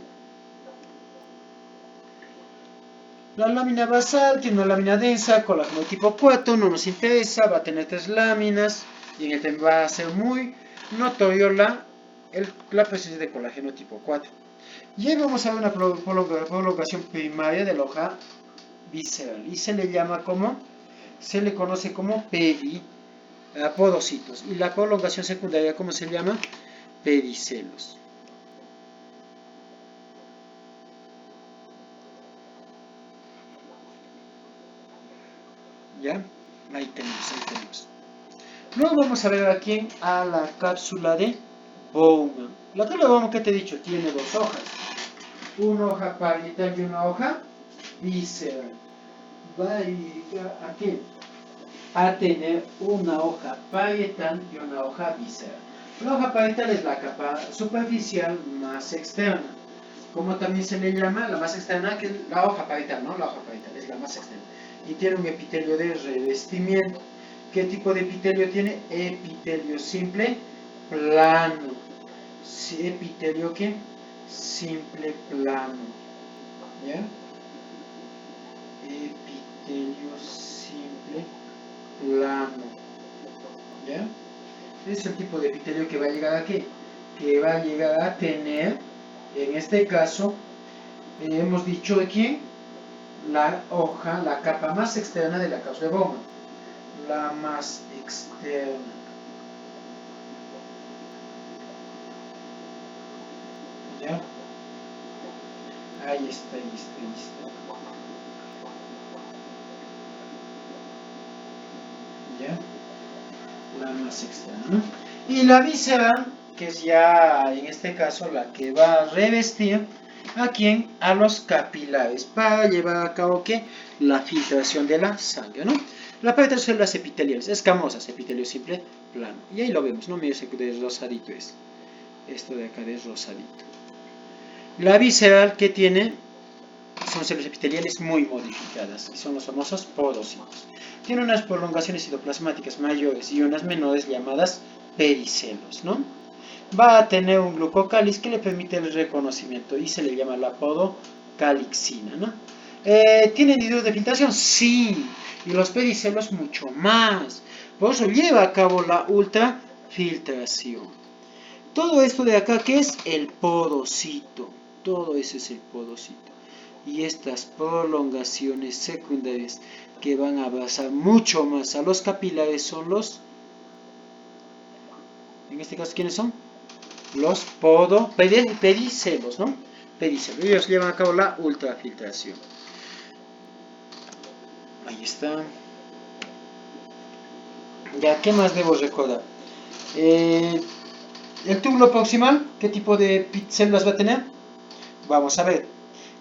La lámina basal tiene una lámina densa, colágeno tipo 4, no nos interesa, va a tener 3 láminas y en el tema va a ser muy notorio la presencia de colágeno tipo 4. Y ahí vamos a ver una prolongación primaria de la hoja visceral y se le llama como, se le conoce como podocitos, y la prolongación secundaria, ¿cómo se llama? Pedicelos. ¿Ya? Ahí tenemos. Luego vamos a ver aquí a la cápsula de Bowman. La cápsula de Bowman, que te he dicho, tiene 2 hojas. Una hoja parietal y una hoja visceral. Va a ir aquí a tener una hoja parietal y una hoja visceral. La hoja parietal es la capa superficial más externa. Como también se le llama la más externa, que es la hoja parietal, ¿no? La hoja parietal es la más externa. Y tiene un epitelio de revestimiento. ¿Qué tipo de epitelio tiene? Epitelio simple plano. ¿Epitelio qué? Simple plano. ¿Ya? Epitelio simple plano. ¿Ya? Ese es el tipo de epitelio que va a llegar a ¿qué? Que va a llegar a tener, en este caso, hemos dicho de quién, la hoja, la capa más externa de la cápsula de Bowman. La más externa. ¿Ya? Ahí está. ¿Ya? La más externa, ¿no? Y la visceral, que es ya en este caso la que va a revestir a quién, a los capilares, para llevar a cabo ¿qué? La filtración de la sangre, ¿no? La parte de células epiteliales, escamosas, epitelio simple, plano. Y ahí lo vemos, ¿no? Medio de rosadito es. Esto de acá es rosadito. La visceral, que tiene, son células epiteliales muy modificadas, y son los famosos podocitos. Tiene unas prolongaciones citoplasmáticas mayores y unas menores llamadas pericelos, ¿no? Va a tener un glucocáliz que le permite el reconocimiento y se le llama la podocalixina, ¿no? ¿Tienen hidros de filtración? Sí, y los pericelos mucho más. Por eso lleva a cabo la ultrafiltración. Todo esto de acá, ¿qué es? El podocito. Todo eso es el podocito. Y estas prolongaciones secundarias que van a abrazar mucho más a los capilares son los, en este caso, ¿quiénes son? Los pedicelos, ¿no? Pedicelos. Ellos llevan a cabo la ultrafiltración. Ahí está. Ya, ¿qué más debo recordar? El túbulo proximal, ¿qué tipo de células va a tener? Vamos a ver.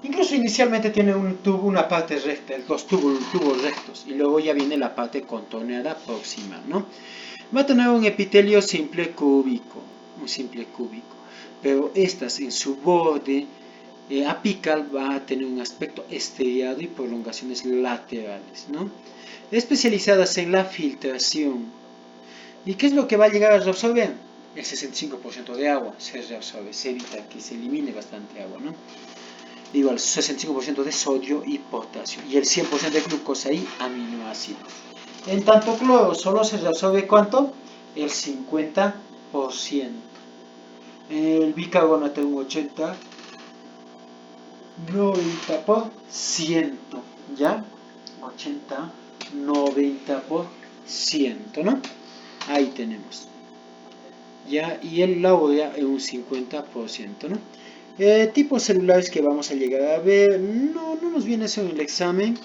Incluso inicialmente tiene una parte recta, dos tubos rectos, y luego ya viene la parte contorneada proximal, ¿no? Va a tener un epitelio simple cúbico, pero estas en su borde apical va a tener un aspecto estriado y prolongaciones laterales, ¿no? Especializadas en la filtración. ¿Y qué es lo que va a llegar a reabsorber? El 65% de agua se reabsorbe, se evita que se elimine bastante agua, ¿no? Igual 65% de sodio y potasio y el 100% de glucosa y aminoácidos. En tanto cloro solo se reabsorbe ¿cuánto? El 50%. El bicarbonato un 80, 90%, ¿ya? 80, 90%, ¿no? Ahí tenemos. ¿Ya? Y el urea en un 50%, ¿no? Tipos celulares que vamos a llegar a ver, no nos viene eso en el examen.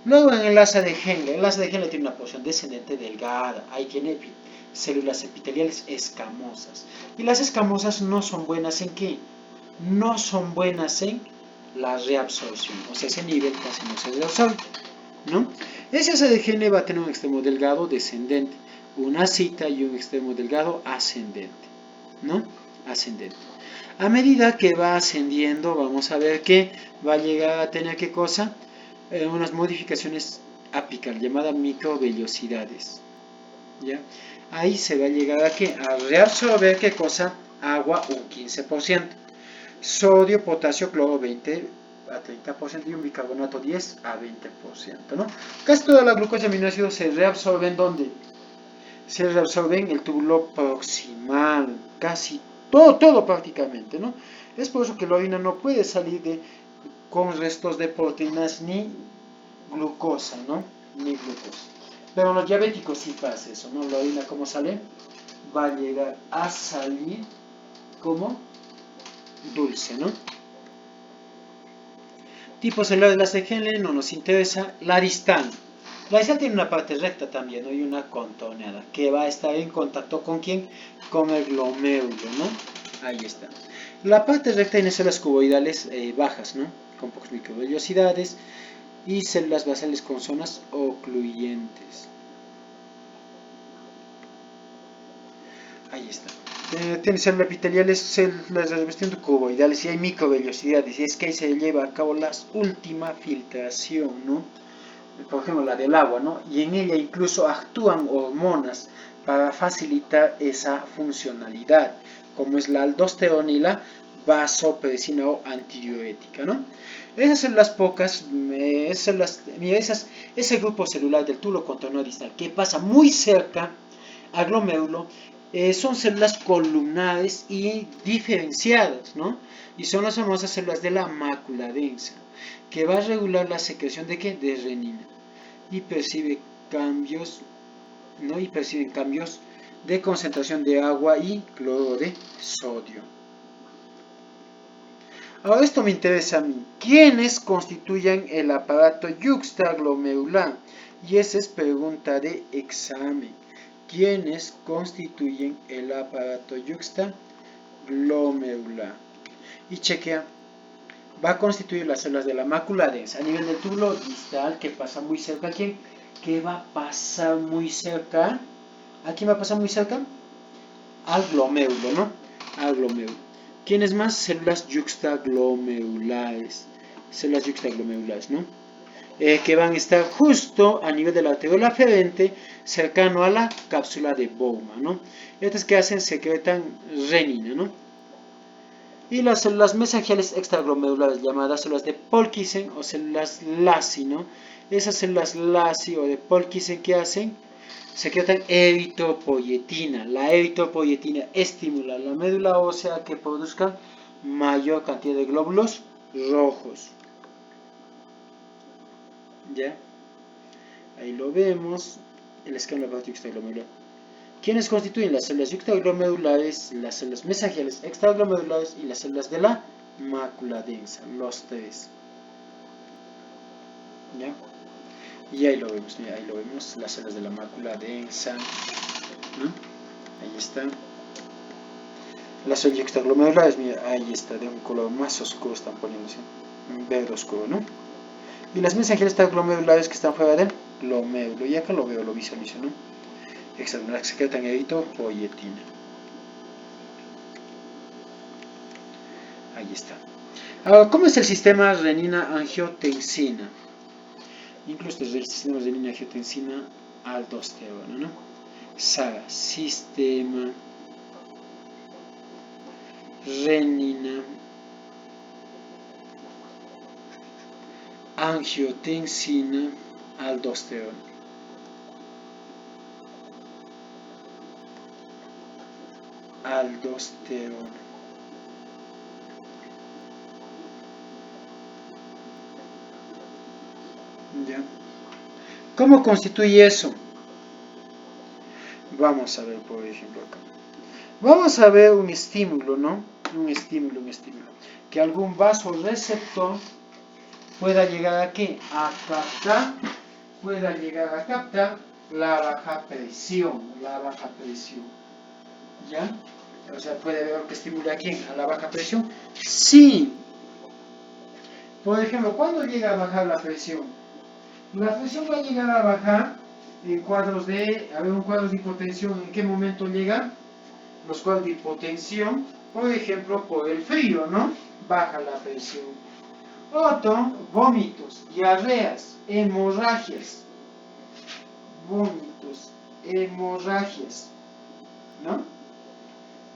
Luego en el enlace de Henle, el enlace de Henle tiene una porción descendente delgada, ahí tiene células epiteliales escamosas. Y las escamosas no son buenas ¿en qué? No son buenas en la reabsorción, o sea, ese nivel casi no se reabsorbe, ¿no? Ese enlace de Henle va a tener un extremo delgado descendente, una cita y un extremo delgado ascendente, ¿no? Ascendente. A medida que va ascendiendo, vamos a ver que va a llegar a tener ¿qué cosa? Unas modificaciones apical llamadas microvellosidades, ¿ya? Ahí se va a llegar a ¿qué? A reabsorber ¿qué cosa? Agua un 15%, sodio, potasio, cloro 20 a 30% y un bicarbonato 10 a 20%, ¿no? Casi toda la glucosa y aminoácidos se reabsorben ¿dónde? Se reabsorben en el túbulo proximal, casi todo prácticamente, ¿no? Es por eso que la orina no puede salir con restos de proteínas ni glucosa, ¿no? Ni glucosa. Pero en los diabéticos sí pasa eso, ¿no? La orina, ¿cómo sale? Va a llegar a salir como dulce, ¿no? Tipo celular de la Henle no nos interesa. La distal. La distal tiene una parte recta también, ¿no? Y una contorneada, que va a estar en contacto ¿con quién? Con el glomérulo, ¿no? Ahí está. La parte recta tiene células cuboidales bajas, ¿no? Con pocas microvellosidades y células basales con zonas ocluyentes. Ahí está. Tiene células epiteliales, células revestiendo cuboidales y hay microvellosidades. Y es que ahí se lleva a cabo la última filtración, ¿no? Por ejemplo, la del agua, ¿no? Y en ella incluso actúan hormonas para facilitar esa funcionalidad, como es la aldosterona y la vasopresina o antidiurética, ¿no? Esas son las pocas, ese grupo celular del túbulo contorno distal que pasa muy cerca al glomérulo, son células columnares y diferenciadas, ¿no? Y son las famosas células de la mácula densa, que va a regular la secreción de ¿qué? De renina. Y percibe cambios, ¿no? Y perciben cambios de concentración de agua y cloruro de sodio. Ahora esto me interesa a mí. ¿Quiénes constituyen el aparato yuxtaglomerular? Y esa es pregunta de examen. ¿Quiénes constituyen el aparato yuxtaglomerular? Y chequea. Va a constituir las células de la mácula densa a nivel del túbulo distal, que pasa muy cerca. ¿A quién? ¿Qué va a pasar muy cerca? ¿A quién va a pasar muy cerca? Al glomérulo, ¿no? Al glomérulo. ¿Quiénes más? Células yuxtaglomerulares. Células yuxtaglomerulares, ¿no? Que van a estar justo a nivel de la arteriola aferente, cercano a la cápsula de Bowman, ¿no? Estas que hacen secretan renina, ¿no? Y las células mesangiales extraglomerulares, llamadas células de Polkisen o células Lassi, ¿no? Esas células Lassi o de Polkisen, ¿qué hacen? Secretan eritropoyetina. La eritropoyetina estimula la médula ósea que produzca mayor cantidad de glóbulos rojos. ¿Ya? Ahí lo vemos. El esquema del aparato yuxtaglomerular. ¿Quiénes constituyen las células yuxtaglomerulares, las células mesangiales extraglomerulares y las células de la mácula densa? Los tres. ¿Ya? Y ahí lo vemos, mira, ahí lo vemos, las células de la mácula densa, ¿no? Ahí están. Las células yuxtaglomerulares, mira, ahí está, de un color más oscuro están poniéndose, un verde oscuro, ¿no? Y las mesangiales extraglomerulares que están fuera del glomérulo, y acá lo veo, lo visualizo, ¿no? Extraglomerulares que secretan eritropoyetina. Ahí Ahí está. Ahora, ¿cómo es el sistema renina-angiotensina? Incluso el sistema renina-angiotensina aldosterona, ¿no? Saga, sistema renina angiotensina aldosterona. Aldosterona. ¿Ya? ¿Cómo constituye eso? Vamos a ver, por ejemplo, acá. Vamos a ver un estímulo, ¿no? Un estímulo. Que algún vasoreceptor pueda llegar aquí a captar, la baja presión, ¿ya? O sea, puede ver que estimula aquí a la baja presión. Sí. Por ejemplo, ¿cuándo llega a bajar la presión? La presión va a llegar a bajar en cuadros de, un cuadro de hipotensión. ¿En qué momento llega? Los cuadros de hipotensión, por ejemplo, por el frío, ¿no? Baja la presión. Otro, vómitos, diarreas, hemorragias. Vómitos, hemorragias, ¿no?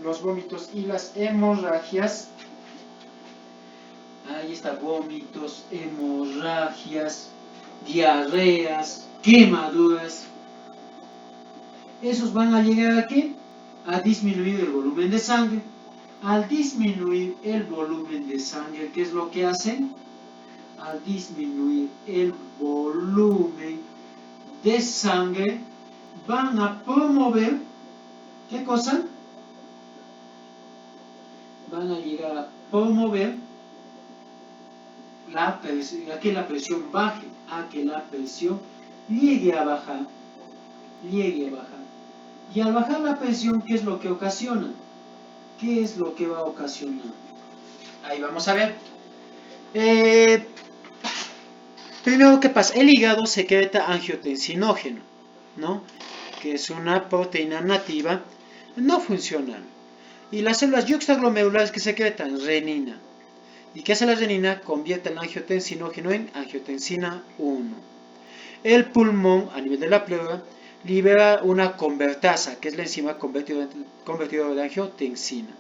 Los vómitos y las hemorragias. Ahí está, vómitos, hemorragias, diarreas, quemaduras. Esos van a llegar a ¿qué? A disminuir el volumen de sangre. Al disminuir el volumen de sangre, ¿qué es lo que hacen? Al disminuir el volumen de sangre, van a promover, ¿qué cosa? Van a llegar a promover a que la presión baje, a que la presión llegue a bajar. Y al bajar la presión, ¿qué es lo que ocasiona? ¿Qué es lo que va a ocasionar? Ahí vamos a ver. Primero, ¿qué pasa? El hígado secreta angiotensinógeno, ¿no? Que es una proteína nativa no funcional. Y las células yuxtaglomerulares que secretan renina. ¿Y qué hace la renina? Convierte el angiotensinógeno en angiotensina 1. El pulmón, a nivel de la pleura, libera una convertasa, que es la enzima convertidora de angiotensina.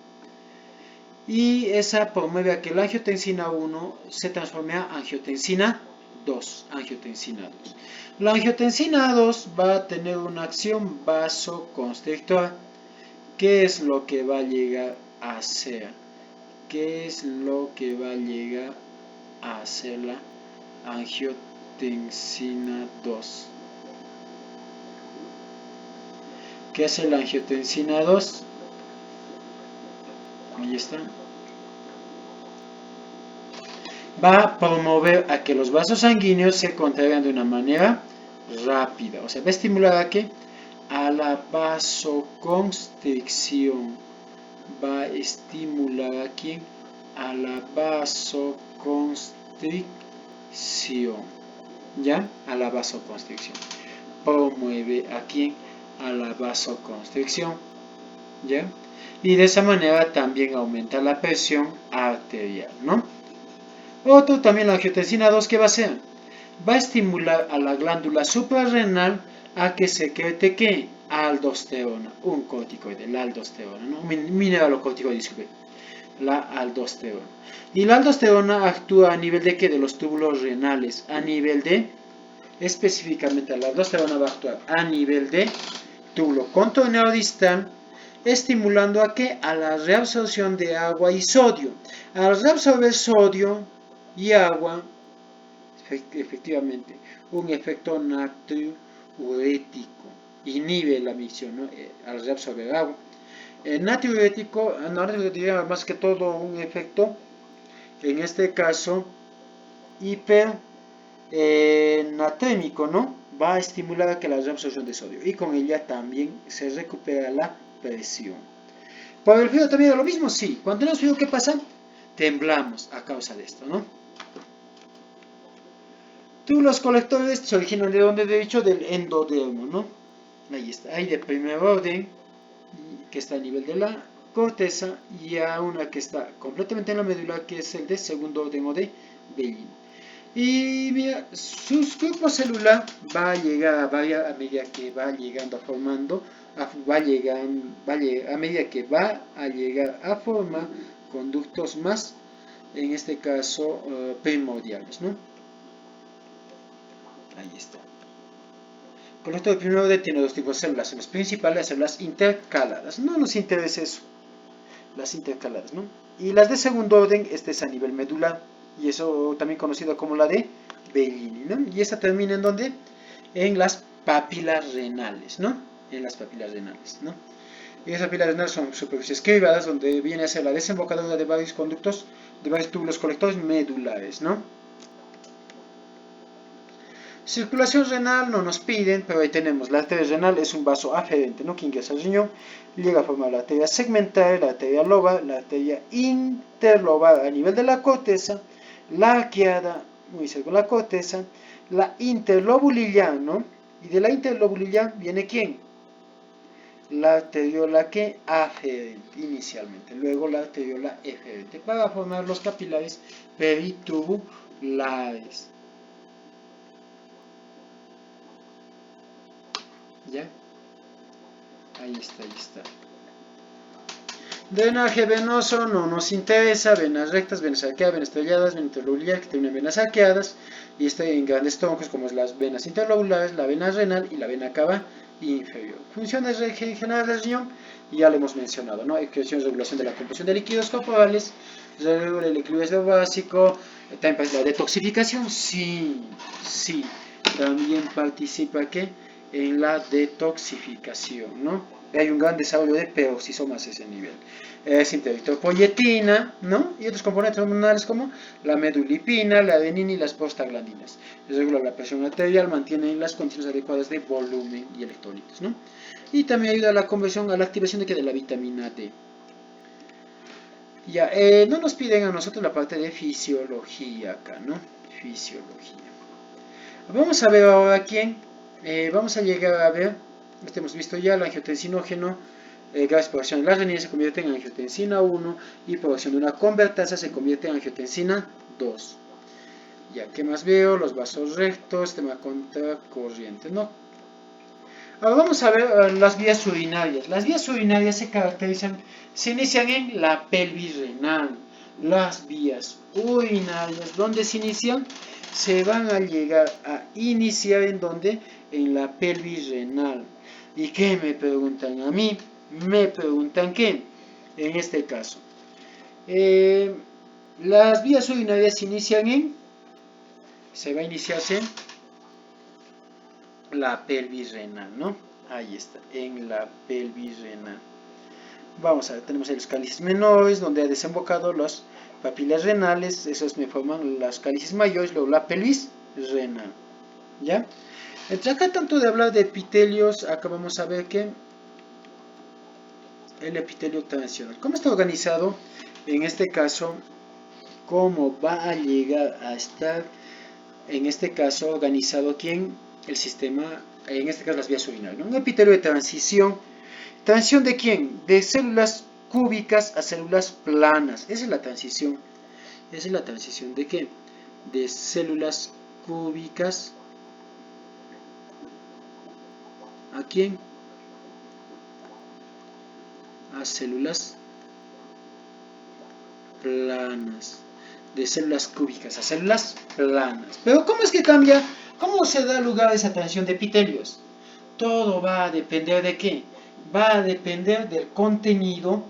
Y esa promueve a que la angiotensina 1 se transforme a angiotensina 2. La angiotensina 2 va a tener una acción vasoconstrictora. ¿Qué es lo que va a llegar a hacer? ¿Qué es lo que va a llegar a hacer la angiotensina 2? ¿Qué hace la angiotensina 2? Ahí está. Va a promover a que los vasos sanguíneos se contraigan de una manera rápida. O sea, va a estimular a qué? A la vasoconstricción. Va a estimular a quién? A la vasoconstricción. ¿Ya? A la vasoconstricción. Promueve a quién? A la vasoconstricción. ¿Ya? Y de esa manera también aumenta la presión arterial, ¿no? Otro también, la angiotensina 2, ¿qué va a hacer? Va a estimular a la glándula suprarrenal a que secrete ¿qué? Aldosterona, un corticoide, la aldosterona, ¿no? Mineralocorticoide, disculpe, la aldosterona. Y la aldosterona actúa a nivel de ¿qué? De los túbulos renales, a nivel de, específicamente la aldosterona va a actuar a nivel de túbulo contorneo distal, estimulando a ¿qué? A la reabsorción de agua y sodio. Al reabsorber sodio y agua, efectivamente, un efecto natriurético inhibe la misión, ¿no? Al reabsorber agua. El natriurético, diría más que todo un efecto, en este caso, hipernatrémico, ¿no? Va a estimular a que la reabsorción de sodio y con ella también se recupera la presión. ¿Por el frío también es lo mismo? Sí. Cuando tenemos frío, ¿qué pasa? Temblamos a causa de esto, ¿no? Túbulos colectores se originan de donde he dicho, del endodermo, ¿no? Ahí está. Hay de primer orden, que está a nivel de la corteza, y a una que está completamente en la médula, que es el de segundo orden o de Bellini. Y mira, su grupo celular va a llegar a medida que va llegando a formando, a medida que va a llegar a formar conductos más, en este caso primordiales, ¿no? Ahí está. Conducto de primer orden tiene dos tipos de células: células principales, células intercaladas. No nos interesa eso, las intercaladas, ¿no? Y las de segundo orden, este es a nivel medular, y eso también conocido como la de Bellini, ¿no? Y esta termina en donde, en las papilas renales, ¿no? En las papilas renales, ¿no? Y esas papilas renales son superficies cribadas, donde viene a ser la desembocadura de varios conductos, de varios túbulos colectores medulares, ¿no? Circulación renal no nos piden, pero ahí tenemos: la arteria renal es un vaso aferente, ¿no?, que ingresa al riñón, llega a formar la arteria segmental, la arteria lobar, la arteria interlobar a nivel de la corteza, la arqueada muy cerca de la corteza, la interlobulillar, ¿no? Y de la interlobulillar viene ¿quién? La arteriola que aferente inicialmente, luego la arteriola eferente, para formar los capilares peritubulares. ¿Ya? Ahí está, ahí está. Drenaje venoso no nos interesa: venas rectas, venas arqueadas, venas estrelladas, venas interlobulares que tienen venas arqueadas, y está en grandes troncos como es las venas interlobulares, la vena renal y la vena cava inferior. Funciones generales del riñón, ya lo hemos mencionado, ¿no? Excreción y regulación de la composición de líquidos corporales, regula el equilibrio básico, también la detoxificación, sí, sí, también participa ¿qué? En la detoxificación, ¿no? Hay un gran desarrollo de peroxisomas a ese nivel. Es intereritropoyetina, ¿no? Y otros componentes hormonales como la medulipina, la adenina y las prostaglandinas. Regula la presión arterial, mantiene las condiciones adecuadas de volumen y electrolitos, ¿no? Y también ayuda a la conversión, a la activación de la vitamina D. Ya, no nos piden a nosotros la parte de fisiología acá, ¿no? Fisiología. Vamos a ver ahora quién. Vamos a llegar a ver, hemos visto ya el angiotensinógeno, gracias por acción de la renina se convierte en angiotensina 1, y por acción de una convertasa se convierte en angiotensina 2. Ya, ¿qué más veo? Los vasos rectos, sistema contracorriente, ¿no? Ahora vamos a ver las vías urinarias. Las vías urinarias se inician en la pelvis renal. Las vías urinarias, ¿dónde se inician? Se van a llegar a iniciar en donde, en la pelvis renal. ¿Y qué me preguntan a mí? Me preguntan qué, en este caso. Las vías urinarias se inician se va a iniciarse en la pelvis renal, ¿no? Ahí está, en la pelvis renal. Vamos a ver, tenemos ahí los cálices menores, donde ha desembocado las papilas renales, esos me forman las cálices mayores, luego la pelvis renal, ¿ya? Entre acá, tanto de hablar de epitelios, acá vamos a ver que el epitelio transicional, ¿cómo está organizado? En este caso, ¿cómo va a llegar a estar, en este caso, organizado quién? El sistema, en este caso las vías urinarias, ¿no? Un epitelio de transición. ¿Transición de quién? De células cúbicas a células planas. Esa es la transición. Esa es la transición de qué? De células cúbicas ¿a quién? A células planas. De células cúbicas a células planas. Pero ¿cómo es que cambia? ¿Cómo se da lugar a esa transición de epitelios? Todo va a depender de qué. Va a depender del contenido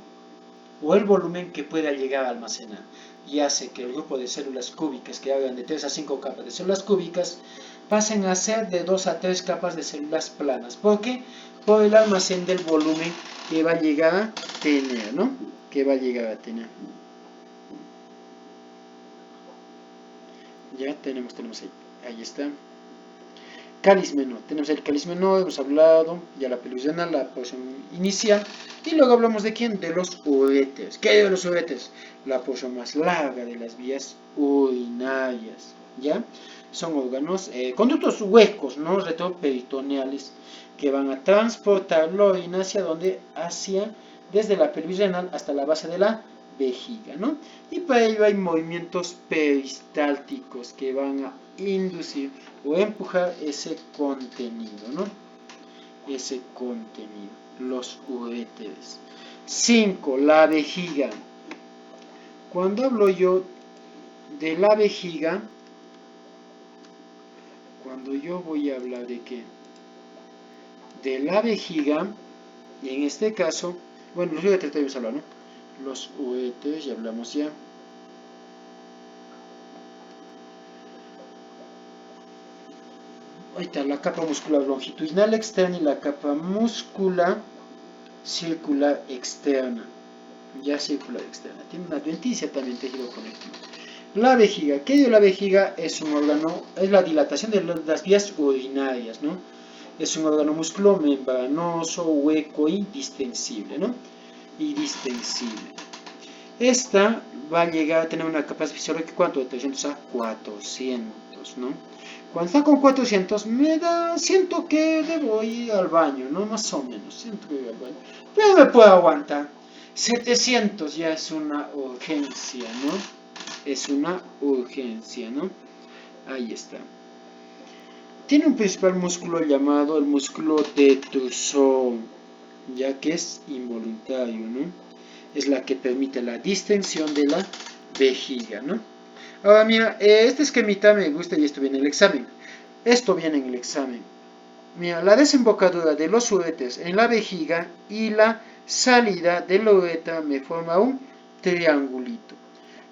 o el volumen que pueda llegar a almacenar, y hace que el grupo de células cúbicas, que hagan de 3 a 5 capas de células cúbicas, pasen a ser de 2 a 3 capas de células planas. ¿Por qué? Por el almacén del volumen que va a llegar a tener, ¿no? Que va a llegar a tener. Ya tenemos ahí está. Cáliz menor, tenemos el cáliz menor, hemos hablado, ya la pelvis renal, la porción inicial, y luego hablamos de quién, de los uréteres. ¿Qué hay de los uréteres? La porción más larga de las vías urinarias, ¿ya? Son órganos, conductos huecos, ¿no? Retroperitoneales, que van a transportar la orina hacia donde, hacia desde la pelvis renal hasta la base de la vejiga, ¿no? Y para ello hay movimientos peristálticos que van a inducir o empujar ese contenido, ¿no? Ese contenido, los uréteres. 5. La vejiga. Cuando hablo yo de la vejiga, cuando yo voy a hablar de qué, de la vejiga, y en este caso, bueno, los uréteres tenemos que hablar, ¿no? Los uréteres, ya hablamos ya. Ahí está, la capa muscular longitudinal externa y la capa muscular circular externa. Ya circular externa. Tiene una adventicia también tejido conectivo. La vejiga. ¿Qué es la vejiga? Es un órgano, es la dilatación de las vías urinarias, ¿no? Es un órgano musculomembranoso, hueco y distensible, ¿no? Y distensible. Esta va a llegar a tener una capacidad fisiológica, ¿cuánto? De 300 a 400, ¿no? Cuando está con 400, siento que debo ir al baño, ¿no? Más o menos, siento que voy al baño. Pero me puedo aguantar. 700 ya es una urgencia, ¿no? Es una urgencia, ¿no? Ahí está. Tiene un principal músculo llamado el músculo detrusor, ya que es involuntario, ¿no? Es la que permite la distensión de la vejiga, ¿no? Ahora mira, este esquemita me gusta y esto viene en el examen. Esto viene en el examen. Mira, la desembocadura de los uréteres en la vejiga y la salida de la uretra me forma un triangulito.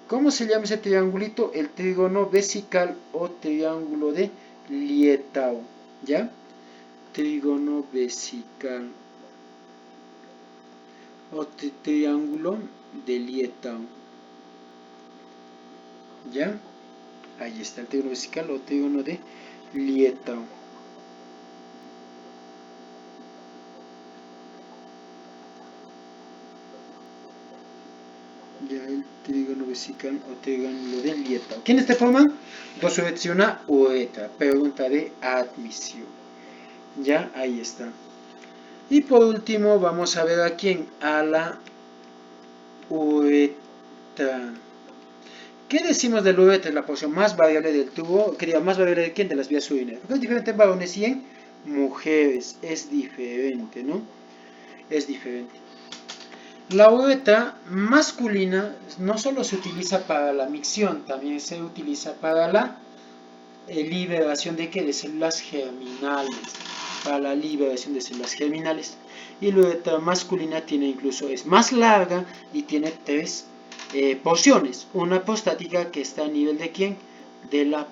¿Cómo se llama ese triangulito? El trígono vesical o triángulo de Lietau, ¿ya? Trígono vesical o triángulo de Lietau, ¿ya? Ahí está el trígono vesical o trígono de Lietau. Ya el trígono vesical o triángulo de Lietau. ¿Quiénes te forman? Dos uretras y una uretra. Pregunta de admisión. Ya, ahí está. Y por último vamos a ver a quién, a la uretra. ¿Qué decimos de la uretra? Es la porción más variable del tubo, quería más variable de quién, de las vías urinarias. Porque es diferente en varones y en mujeres, es diferente, ¿no? Es diferente. La uretra masculina no solo se utiliza para la micción, también se utiliza para la liberación de, ¿qué? De células germinales, para la liberación de células germinales. Y la uretra masculina tiene incluso, es más larga y tiene tres porciones. Una prostática que está a nivel de quién, de la,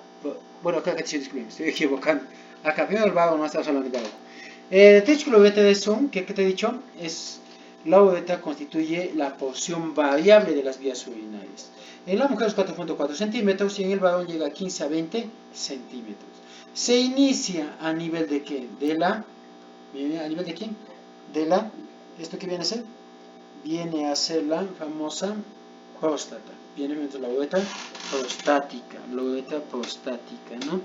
bueno, acá disculpen, me estoy equivocando. Acá primero el vago, no estamos hablando del vago. Testículo uretra de Zoom, ¿qué te he dicho? Es la uretra constituye la porción variable de las vías urinarias. En la mujer es 4.4 centímetros y en el varón llega a 15 a 20 centímetros. Se inicia a nivel de ¿qué? ¿A nivel de quién? De la, ¿esto qué viene a ser? Viene a ser la famosa próstata. Viene dentro de la uretra prostática, ¿no?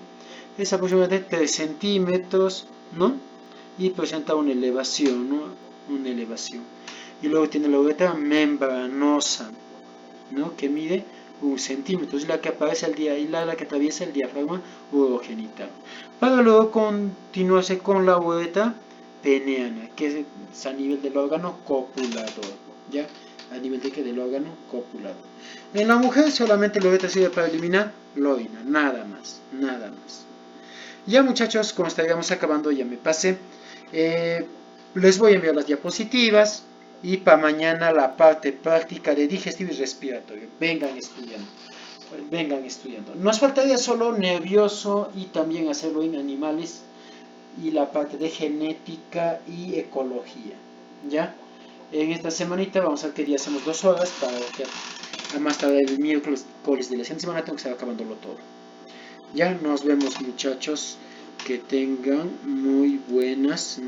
Es aproximadamente 3 centímetros, ¿no? Y presenta una elevación, ¿no? Una elevación. Y luego tiene la uretra membranosa, ¿no? Que mide 1 centímetro, es la que aparece al día y la que atraviesa el diafragma urogenital. Para luego continuarse con la uretra peneana, que es a nivel del órgano copulador, ¿ya? A nivel de que del órgano copulador. En la mujer solamente la uretra sirve para eliminar la orina, nada más, nada más. Ya muchachos, como estaríamos acabando, ya me pasé. Les voy a enviar las diapositivas y para mañana la parte práctica de digestivo y respiratorio. Vengan estudiando. Vengan estudiando. Nos faltaría solo nervioso y también hacerlo en animales y la parte de genética y ecología. ¿Ya? En esta semanita vamos a ver qué día hacemos 2 horas para que a más tarde el miércoles de la siguiente semana tengo que estar acabándolo todo. Ya nos vemos muchachos, que tengan muy buenas